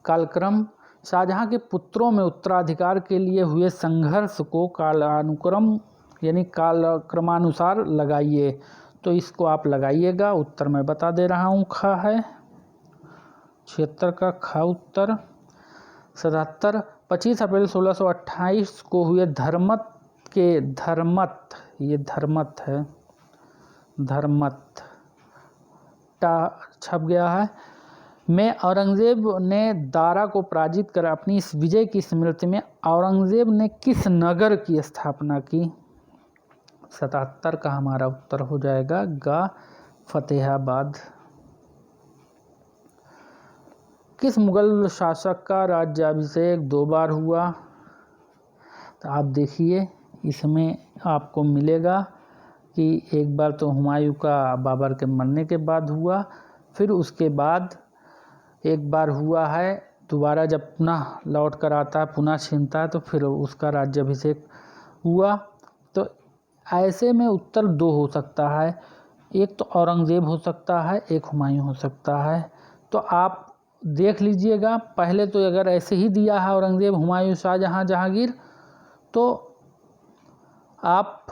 कालक्रम, शाहजहां के पुत्रों में उत्तराधिकार के लिए हुए संघर्ष को कालानुक्रम यानी कालक्रमानुसार लगाइए। तो इसको आप लगाइएगा, उत्तर मैं बता दे रहा हूँ, ख है। 76 का ख उत्तर। 77 25 अप्रैल 1628 को हुए धर्मत के धर्मत, ये धर्मत है, धर्मत छप गया है, में औरंगजेब ने दारा को पराजित कर अपनी इस विजय की स्मृति में औरंगजेब ने किस नगर की स्थापना की? 77 का हमारा उत्तर हो जाएगा ग फतेहाबाद। किस मुगल शासक का राज्याभिषेक 2 बार हुआ? तो आप देखिए इसमें आपको मिलेगा कि एक बार तो हुमायूं का बाबर के मरने के बाद हुआ, फिर उसके बाद एक बार हुआ है दोबारा जब पुनः लौट कर आता है, पुनः छीनता है, तो फिर उसका राज्याभिषेक हुआ। तो ऐसे में उत्तर 2 हो सकता है, एक तो औरंगजेब हो सकता है, एक हुमायूं हो सकता है। तो आप देख लीजिएगा, पहले तो अगर ऐसे ही दिया है औरंगजेब, हुमायूं, शाहजहां, जहांगीर, तो आप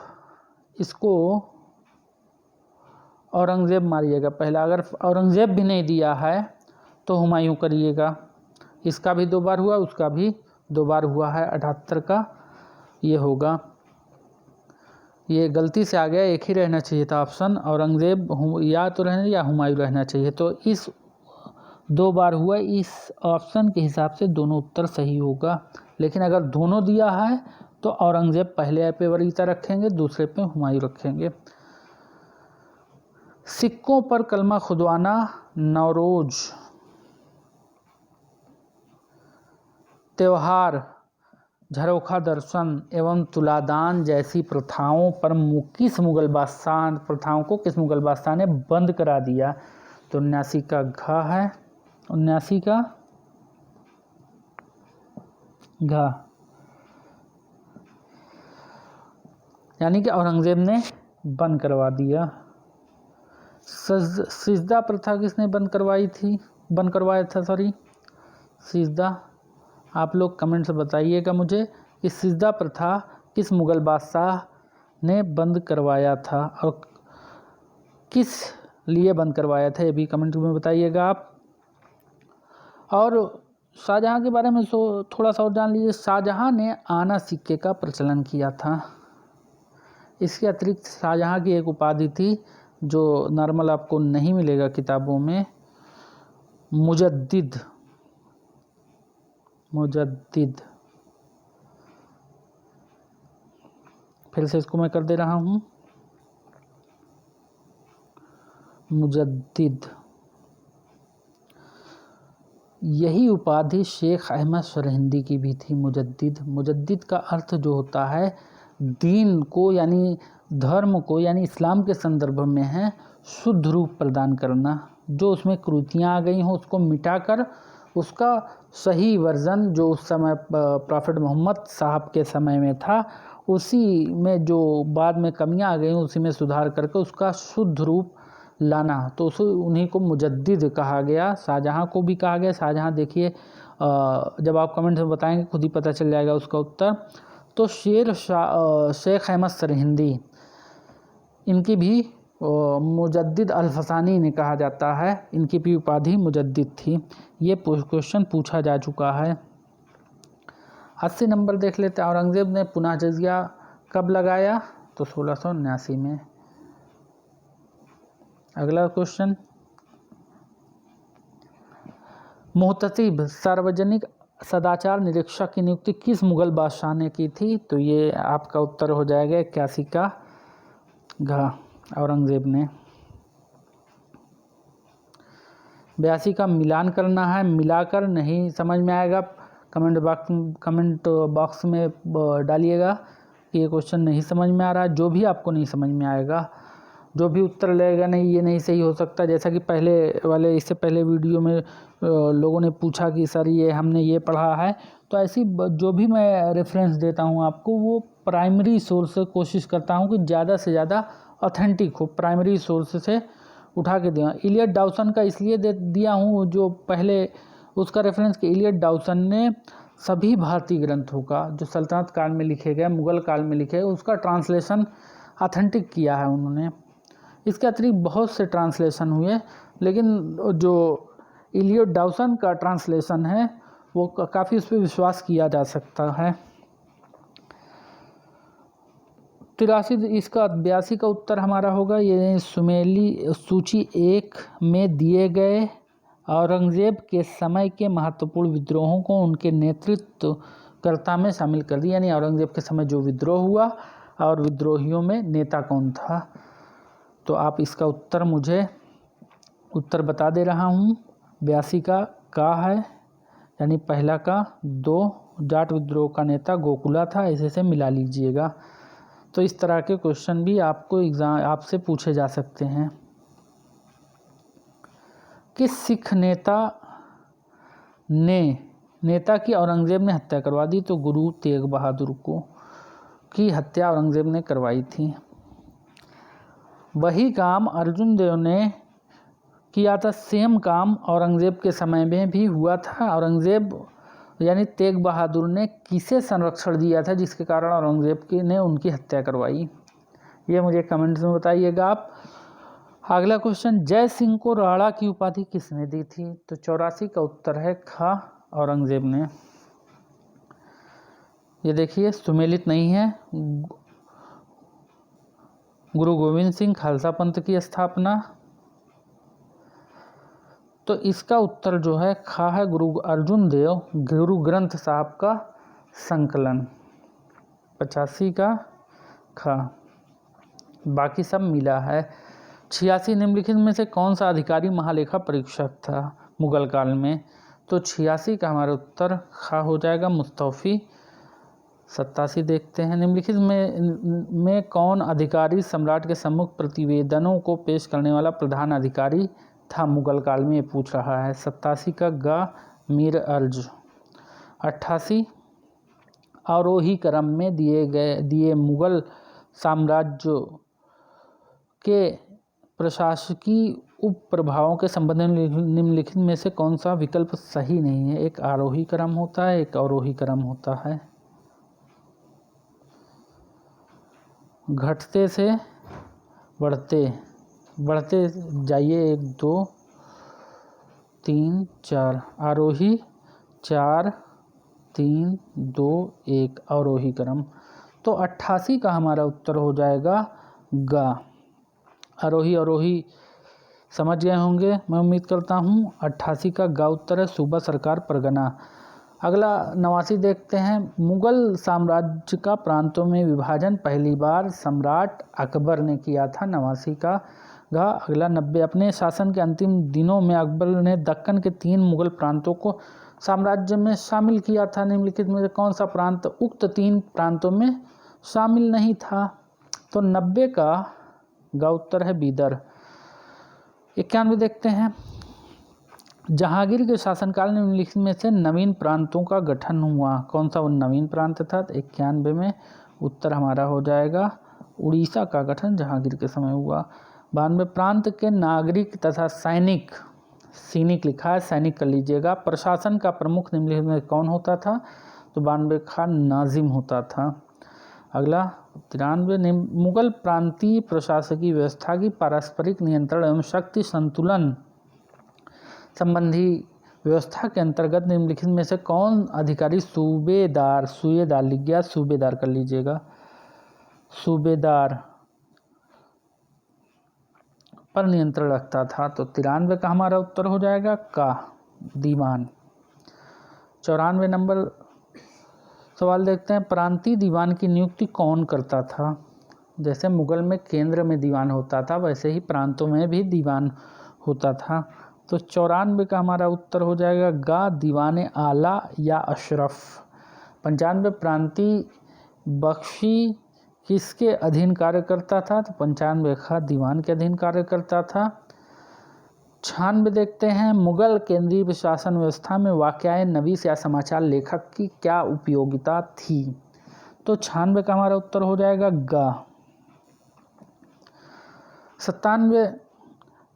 इसको औरंगजेब मारिएगा पहला। अगर औरंगजेब भी नहीं दिया है तो हुमायूं करिएगा। इसका भी 2 बार हुआ, उसका भी 2 बार हुआ है। 78 का ये होगा, ये गलती से आ गया, एक ही रहना चाहिए था ऑप्शन, औरंगजेब या तो रहना या हुमायूं रहना चाहिए। तो इस 2 बार हुआ, इस ऑप्शन के हिसाब से दोनों उत्तर सही होगा। लेकिन अगर दोनों दिया है तो औरंगजेब पहले पे वरीयता रखेंगे, दूसरे पे हुमायूं रखेंगे। सिक्कों पर कलमा खुदवाना, नवरोज त्योहार, झरोखा दर्शन एवं तुलादान जैसी प्रथाओं पर किस मुगल बादशाह ने बंद करा दिया? तो 79 का घ है, 79 का घ, यानी कि औरंगजेब ने बंद करवा दिया। सिजदा प्रथा किसने बंद करवाया था सिजदा। आप लोग कमेंट से बताइएगा मुझे कि सिजदा प्रथा किस मुग़ल बादशाह ने बंद करवाया था और किस लिए बंद करवाया था, ये भी कमेंट में बताइएगा आप। और शाहजहाँ के बारे में थोड़ा सा और जान लीजिए। शाहजहाँ ने आना सिक्के का प्रचलन किया था। इसके अतिरिक्त शाहजहाँ की एक उपाधि थी जो नॉर्मल आपको नहीं मिलेगा किताबों में, मुजद्दिद। फिर से इसको मैं कर दे रहा हूँ, मुजद्दिद। यही उपाधि शेख अहमद सरहिंदी की भी थी, मुजद्दिद का अर्थ जो होता है दीन को यानी धर्म को यानी इस्लाम के संदर्भ में है शुद्ध रूप प्रदान करना। जो उसमें त्रुटियाँ आ गई हों उसको मिटाकर उसका सही वर्जन जो उस समय प्रॉफिट मोहम्मद साहब के समय में था उसी में जो बाद में कमियां आ गई उसी में सुधार करके उसका शुद्ध रूप लाना, तो उन्हीं को मुजद्दिद कहा गया। शाहजहाँ को भी कहा गया। शाहजहाँ देखिए जब आप कमेंट में बताएंगे खुद ही पता चल जाएगा उसका उत्तर। तो शेख अहमद सरहिंदी, इनकी भी मुजद्दिद अल-फसानी ने कहा जाता है, इनकी भी उपाधि मुजद्दिद थी। ये क्वेश्चन पूछा जा चुका है। 80 नंबर देख लेते हैं। औरंगज़ेब ने पुनः जजिया कब लगाया? तो 1679 में। अगला क्वेश्चन, मुहतसिब सार्वजनिक सदाचार निरीक्षक की नियुक्ति किस मुग़ल बादशाह ने की थी? तो ये आपका उत्तर हो जाएगा 81 का घ, औरंगज़ेब ने। 82 का मिलान करना है, मिलाकर नहीं समझ में आएगा कमेंट बॉक्स में डालिएगा कि ये क्वेश्चन नहीं समझ में आ रहा है। जो भी आपको नहीं समझ में आएगा, जो भी उत्तर लगेगा नहीं ये नहीं सही हो सकता, जैसा कि इससे पहले वीडियो में लोगों ने पूछा कि सर ये हमने ये पढ़ा है, तो ऐसी जो भी मैं रेफरेंस देता हूँ आपको वो प्राइमरी सोर्स से कोशिश करता हूँ कि ज़्यादा से ज़्यादा ऑथेंटिक हो, प्राइमरी सोर्स से उठा के दिया। इलियट डाउसन का इसलिए दिया हूँ जो पहले उसका रेफरेंस कि इलियट डाउसन ने सभी भारतीय ग्रंथों का जो सल्तनत काल में लिखे गए, मुग़ल काल में लिखे, उसका ट्रांसलेशन ऑथेंटिक किया है उन्होंने। इसके अतिरिक्त बहुत से ट्रांसलेशन हुए, लेकिन जो इलियट डाउसन का ट्रांसलेशन है वो काफ़ी उस पर विश्वास किया जा सकता है। 82 का उत्तर हमारा होगा ये सुमेली सूची 1 में दिए गए औरंगज़ेब के समय के महत्वपूर्ण विद्रोहों को उनके नेतृत्वकर्ता में शामिल कर दिया, यानी औरंगज़ेब के समय जो विद्रोह हुआ और विद्रोहियों में नेता कौन था। तो आप इसका उत्तर मुझे उत्तर बता दे रहा हूँ। 82 का है, यानी पहला का 2 जाट विद्रोह का नेता गोकुला था, ऐसे से मिला लीजिएगा। तो इस तरह के क्वेश्चन भी आपको आपसे पूछे जा सकते हैं। किस सिख नेता की औरंगज़ेब ने हत्या करवा दी? तो गुरु तेग बहादुर को की हत्या औरंगज़ेब ने करवाई थी। वही काम अर्जुन देव ने किया था, सेम काम औरंगज़ेब के समय में भी हुआ था। औरंगज़ेब यानी तेग बहादुर ने किसे संरक्षण दिया था जिसके कारण औरंगज़ेब ने उनकी हत्या करवाई? ये मुझे कमेंट्स में बताइएगा आप। अगला क्वेश्चन, जय सिंह को राणा की उपाधि किसने दी थी? तो 84 का उत्तर है ख, औरंगज़ेब ने। ये देखिए सुमेलित नहीं है, गुरु गोविंद सिंह खालसा पंथ की स्थापना। तो इसका उत्तर जो है ख है, गुरु अर्जुन देव गुरु ग्रंथ साहब का संकलन। 85 का ख, बाकी सब मिला है। 86 निम्नलिखित में से कौन सा अधिकारी महालेखा परीक्षक था मुगल काल में? तो 86 का हमारा उत्तर ख हो जाएगा, मुस्तौफी। 87 देखते हैं, निम्नलिखित में कौन अधिकारी सम्राट के सम्मुख प्रतिवेदनों को पेश करने वाला प्रधान अधिकारी था मुगल काल में? ये पूछ रहा है। 87 का ग, मीर अर्ज। 88 आरोही क्रम में दिए मुगल साम्राज्य के प्रशासकीय उप प्रभावों के संबंध में निम्नलिखित में से कौन सा विकल्प सही नहीं है? एक आरोही क्रम होता है, एक अवरोही क्रम होता है। घटते से बढ़ते बढ़ते जाइए, 1 2 3 4 आरोही, 4 3 2 1 अवरोही क्रम। तो 88 का हमारा उत्तर हो जाएगा गा। आरोही अवरोही समझ गए होंगे, मैं उम्मीद करता हूँ। 88 का गा उत्तर है, सूबा सरकार परगना। अगला 89 देखते हैं। मुगल साम्राज्य का प्रांतों में विभाजन पहली बार सम्राट अकबर ने किया था, 89 का गा। अगला 90, अपने शासन के अंतिम दिनों में अकबर ने दक्कन के 3 मुगल प्रांतों को साम्राज्य में शामिल किया था, निम्नलिखित में से कौन सा प्रांत उक्त 3 प्रांतों में शामिल नहीं था? तो 90 का गा उत्तर है बीदर। 91 देखते हैं। जहांगीर के शासनकाल में निम्नलिखित में से नवीन प्रांतों का गठन हुआ, कौन सा वो नवीन प्रांत था? तो 91 में उत्तर हमारा हो जाएगा उड़ीसा का गठन जहांगीर के समय हुआ। 92, प्रांत के नागरिक तथा सैनिक, सैनिक लिखा है, सैनिक कर लीजिएगा। प्रशासन का प्रमुख निम्नलिखित में कौन होता था? तो 92 का नाजिम होता था। अगला 93, मुगल प्रांतीय प्रशासकीय व्यवस्था की पारस्परिक नियंत्रण एवं शक्ति संतुलन संबंधी व्यवस्था के अंतर्गत निम्नलिखित में से कौन अधिकारी सूबेदार लिख गया, सूबेदार कर लीजिएगा, सूबेदार पर नियंत्रण रखता था? तो 93 का हमारा उत्तर हो जाएगा का, दीवान। 94 नंबर सवाल देखते हैं। प्रांतीय दीवान की नियुक्ति कौन करता था? जैसे मुगल में केंद्र में दीवान होता था, वैसे ही प्रांतों में भी दीवान होता था। तो 94 का हमारा उत्तर हो जाएगा गा, दीवान आला या अशरफ। 95, प्रांतीय बख्शी किसके अधीन कार्य करता था? तो 95 का दीवान के अधीन कार्य करता था। 96 देखते हैं। मुगल केंद्रीय प्रशासन व्यवस्था में वाक़या नवीस या समाचार लेखक की क्या उपयोगिता थी? तो 96 का हमारा उत्तर हो जाएगा गा। 97,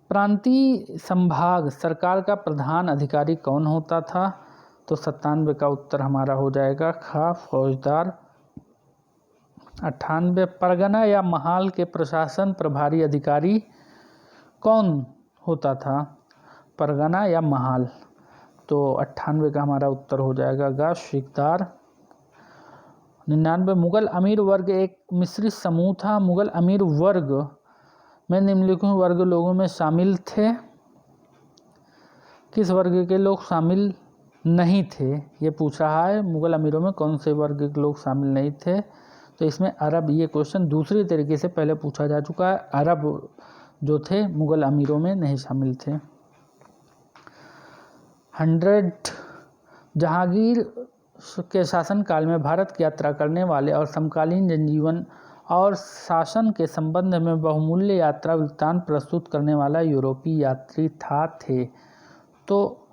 प्रांतीय संभाग सरकार का प्रधान अधिकारी कौन होता था? तो 97 का उत्तर हमारा हो जाएगा खा, फौजदार। 98, परगना या महाल के प्रशासन प्रभारी अधिकारी कौन होता था? परगना या महाल। तो 98 का हमारा उत्तर हो जाएगा गा, शिकदार। 99, मुगल अमीर वर्ग एक मिश्रित समूह था, मुगल अमीर वर्ग में निम्नलिखित वर्ग लोगों में शामिल थे? किस वर्ग के लोग शामिल नहीं थे, ये पूछ रहा है। मुगल अमीरों में कौन से वर्ग के लोग शामिल नहीं थे? तो इसमें अरब, ये क्वेश्चन दूसरी तरीके से पहले पूछा जा चुका है। अरब जो थे मुगल अमीरों में नहीं शामिल थे। 100, जहांगीर के शासनकाल में भारत की यात्रा करने वाले और समकालीन जनजीवन और शासन के संबंध में बहुमूल्य यात्रा वृत्तांत प्रस्तुत करने वाला यूरोपीय यात्री थे। तो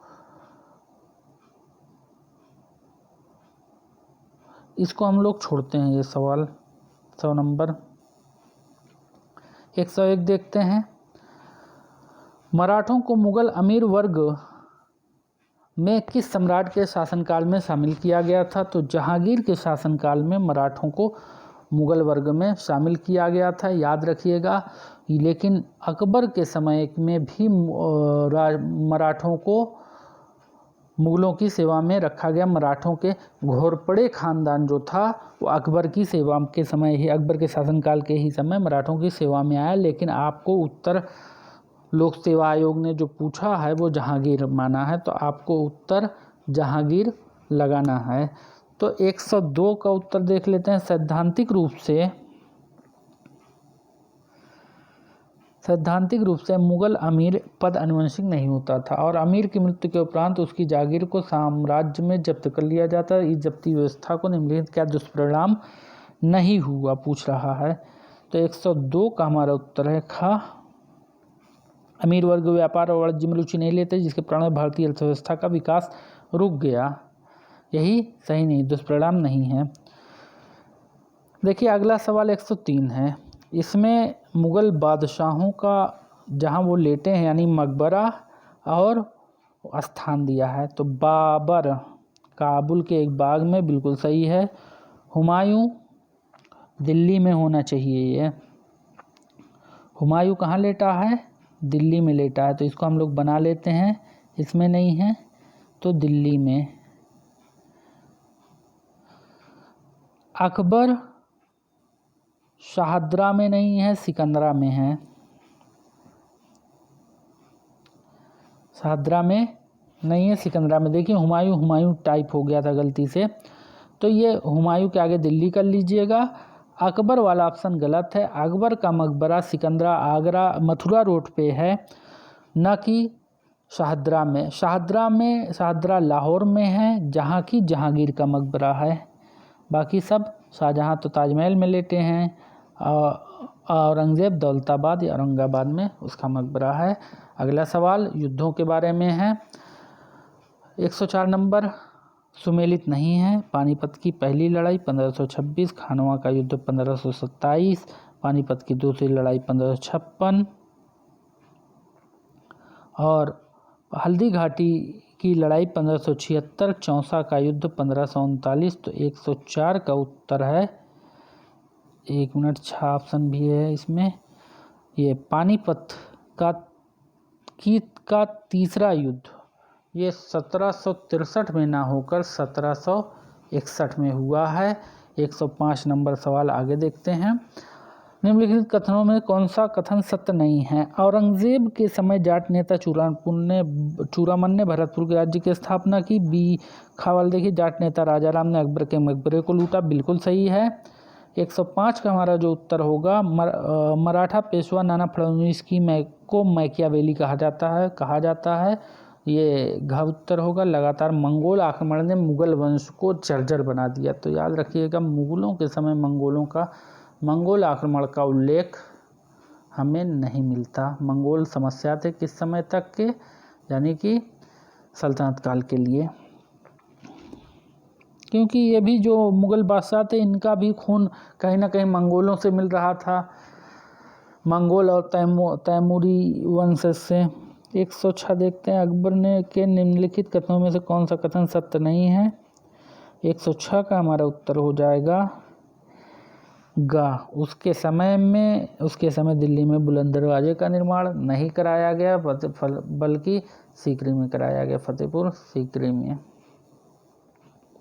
इसको हम लोग छोड़ते हैं, ये सवाल 100 नंबर। 101 देखते हैं। मराठों को मुगल अमीर वर्ग में किस सम्राट के शासनकाल में शामिल किया गया था? तो जहांगीर के शासनकाल में मराठों को मुगल वर्ग में शामिल किया गया था, याद रखिएगा। लेकिन अकबर के समय में भी मराठों को मुगलों की सेवा में रखा गया। मराठों के घोरपड़े खानदान जो था वो अकबर की सेवा के समय ही, अकबर के शासनकाल के ही समय मराठों की सेवा में आया। लेकिन आपको उत्तर लोक सेवा आयोग ने जो पूछा है वो जहांगीर माना है, तो आपको उत्तर जहांगीर लगाना है। तो 102 का उत्तर देख लेते हैं। सैद्धांतिक रूप से मुगल अमीर पद अनुवंशिक नहीं होता था और अमीर की मृत्यु के उपरांत उसकी जागीर को साम्राज्य में जब्त कर लिया जाता। इस जब्ती व्यवस्था को निम्नलिखित क्या दुष्परिणाम नहीं हुआ, पूछ रहा है। तो 102 का हमारा उत्तर है खा, अमीर वर्ग व्यापार और वाणिज्य में रुचि नहीं लेते, जिसके परिणाम भारतीय अर्थव्यवस्था का विकास रुक गया। यही सही नहीं, दुष्परिणाम नहीं है। देखिए अगला सवाल 103 है। इसमें मुगल बादशाहों का जहाँ वो लेटे हैं यानी मकबरा और स्थान दिया है। तो बाबर काबुल के एक बाग में, बिल्कुल सही है। हुमायूं दिल्ली में होना चाहिए ये। हुमायूं कहाँ लेटा है? दिल्ली में लेटा है, तो इसको हम लोग बना लेते हैं, इसमें नहीं है तो दिल्ली में। अकबर शाहदरा में नहीं है, सिकंदरा में है। शाहदरा में नहीं है, सिकंदरा में। देखिए हुमायूं टाइप हो गया था गलती से, तो ये हुमायूं के आगे दिल्ली कर लीजिएगा। अकबर वाला ऑप्शन गलत है। अकबर का मकबरा सिकंदरा आगरा मथुरा रोड पे है, न कि शाहदरा में। शाहदरा लाहौर में है, जहाँ की जहांगीर का मकबरा है। बाकी सब, शाहजहाँ तो ताजमहल में लेटे हैं, औरंगज़ेब दौलताबाद या औरंगाबाद में उसका मकबरा है। अगला सवाल युद्धों के बारे में है। 104 नंबर, सुमेलित नहीं है। पानीपत की पहली लड़ाई 1526, खानवा का युद्ध 1527, पानीपत की दूसरी लड़ाई 1556 और हल्दी घाटी की लड़ाई 1576, चौसा का युद्ध 1539। तो 104 का उत्तर है, 1 मिनट, 6 ऑप्शन भी है इसमें। ये पानीपत का तीसरा युद्ध ये 1763 में ना होकर 1761 में हुआ है। 105 नंबर सवाल आगे देखते हैं। निम्नलिखित कथनों में कौन सा कथन सत्य नहीं है? औरंगजेब के समय जाट नेता चूड़ामन ने भरतपुर के राज्य की स्थापना की। बी खावल, देखिए जाट नेता राजा राम ने अकबर के मकबरे को लूटा, बिल्कुल सही है। 105 का हमारा जो उत्तर होगा, मराठा पेशवा नाना फडणवीस को मैकियावेली कहा जाता है। ये घ उत्तर होगा। लगातार मंगोल आक्रमण ने मुगल वंश को जर्जर बना दिया। तो याद रखिएगा, मुगलों के समय मंगोल आक्रमण का उल्लेख हमें नहीं मिलता। मंगोल समस्या थे किस समय तक के, यानी कि सल्तनत काल के लिए, क्योंकि ये भी जो मुगल बादशाह थे इनका भी खून कहीं ना कहीं मंगोलों से मिल रहा था, मंगोल और तैमूरी वंश से। 106 देखते हैं, अकबर ने के निम्नलिखित कथनों में से कौन सा कथन सत्य नहीं है? 106 का हमारा उत्तर हो जाएगा गा। उसके समय दिल्ली में बुलंद दरवाजे का निर्माण नहीं कराया गया, बल्कि सीकरी में कराया गया। फतेहपुर सीकरी में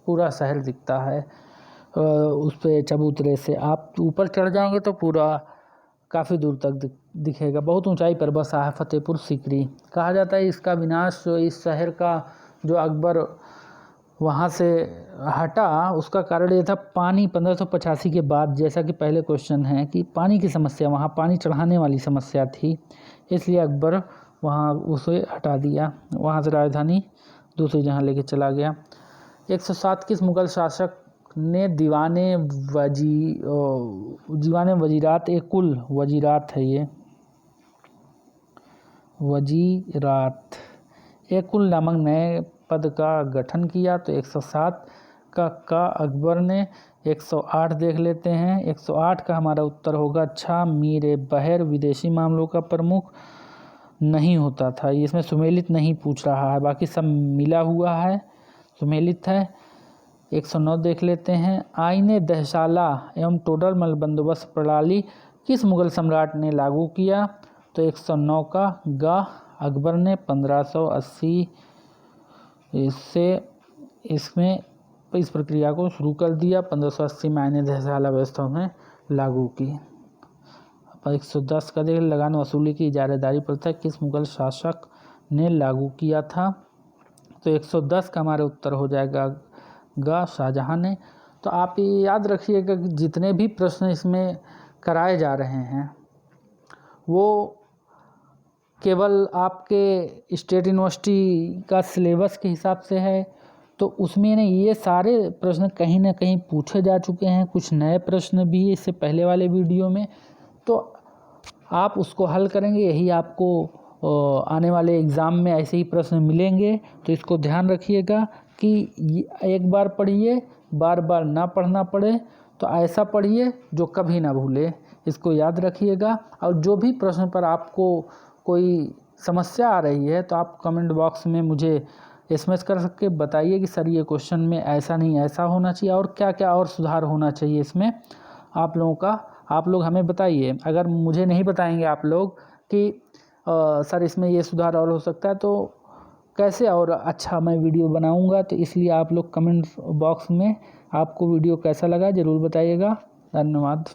पूरा शहर दिखता है। उस पे चबूतरे से आप ऊपर चढ़ जाएंगे तो पूरा काफ़ी दूर तक दिखेगा। बहुत ऊंचाई पर बसा है फतेहपुर सीकरी। कहा जाता है इसका विनाश, इस शहर का जो अकबर वहाँ से हटा, उसका कारण ये था पानी 1585 के बाद, जैसा कि पहले क्वेश्चन है कि पानी की समस्या, वहाँ पानी चढ़ाने वाली समस्या थी, इसलिए अकबर वहाँ उसे हटा दिया, वहाँ से राजधानी दूसरी जगह लेके चला गया। 107 किस मुगल शासक ने दीवाने वजीरात, एक कुल वजीरात है ये, वजीरात एक कुल नामक नए पद का गठन किया? तो 107 का अकबर ने। 108 देख लेते हैं। 108 का हमारा उत्तर होगा अच्छा, मीर बहर विदेशी मामलों का प्रमुख नहीं होता था। इसमें सुमेलित नहीं पूछ रहा है, बाकी सब मिला हुआ है, सुमेलित है। 109 देख लेते हैं, आईने दहशाला एवं टोडरमल बंदोबस्त प्रणाली किस मुगल सम्राट ने लागू किया? तो 109 का गा, अकबर ने 1580 से इसमें इस प्रक्रिया को शुरू कर दिया। 1580 में आईने दहशाला व्यवस्था में लागू की। 110 का देख, लगान वसूली की इजारेदारी प्रथा किस मुगल शासक ने लागू किया था? तो 110 का हमारा उत्तर हो जाएगा गा, शाहजहाँ ने। तो आप याद रखिएगा कि जितने भी प्रश्न इसमें कराए जा रहे हैं वो केवल आपके स्टेट यूनिवर्सिटी का सिलेबस के हिसाब से है, तो उसमें ने ये सारे प्रश्न कहीं ना कहीं पूछे जा चुके हैं, कुछ नए प्रश्न भी इससे पहले वाले वीडियो में, तो आप उसको हल करेंगे, यही आपको आने वाले एग्ज़ाम में ऐसे ही प्रश्न मिलेंगे। तो इसको ध्यान रखिएगा कि एक बार पढ़िए, बार बार ना पढ़ना पड़े, तो ऐसा पढ़िए जो कभी ना भूले, इसको याद रखिएगा। और जो भी प्रश्न पर आपको कोई समस्या आ रही है तो आप कमेंट बॉक्स में मुझे एसएमएस कर सकते बताइए कि सर ये क्वेश्चन में ऐसा नहीं ऐसा होना चाहिए और क्या क्या और सुधार होना चाहिए इसमें आप लोगों का, आप लोग हमें बताइए। अगर मुझे नहीं बताएंगे आप लोग कि सर इसमें ये सुधार और हो सकता है तो कैसे और अच्छा मैं वीडियो बनाऊंगा। तो इसलिए आप लोग कमेंट बॉक्स में आपको वीडियो कैसा लगा ज़रूर बताइएगा। धन्यवाद।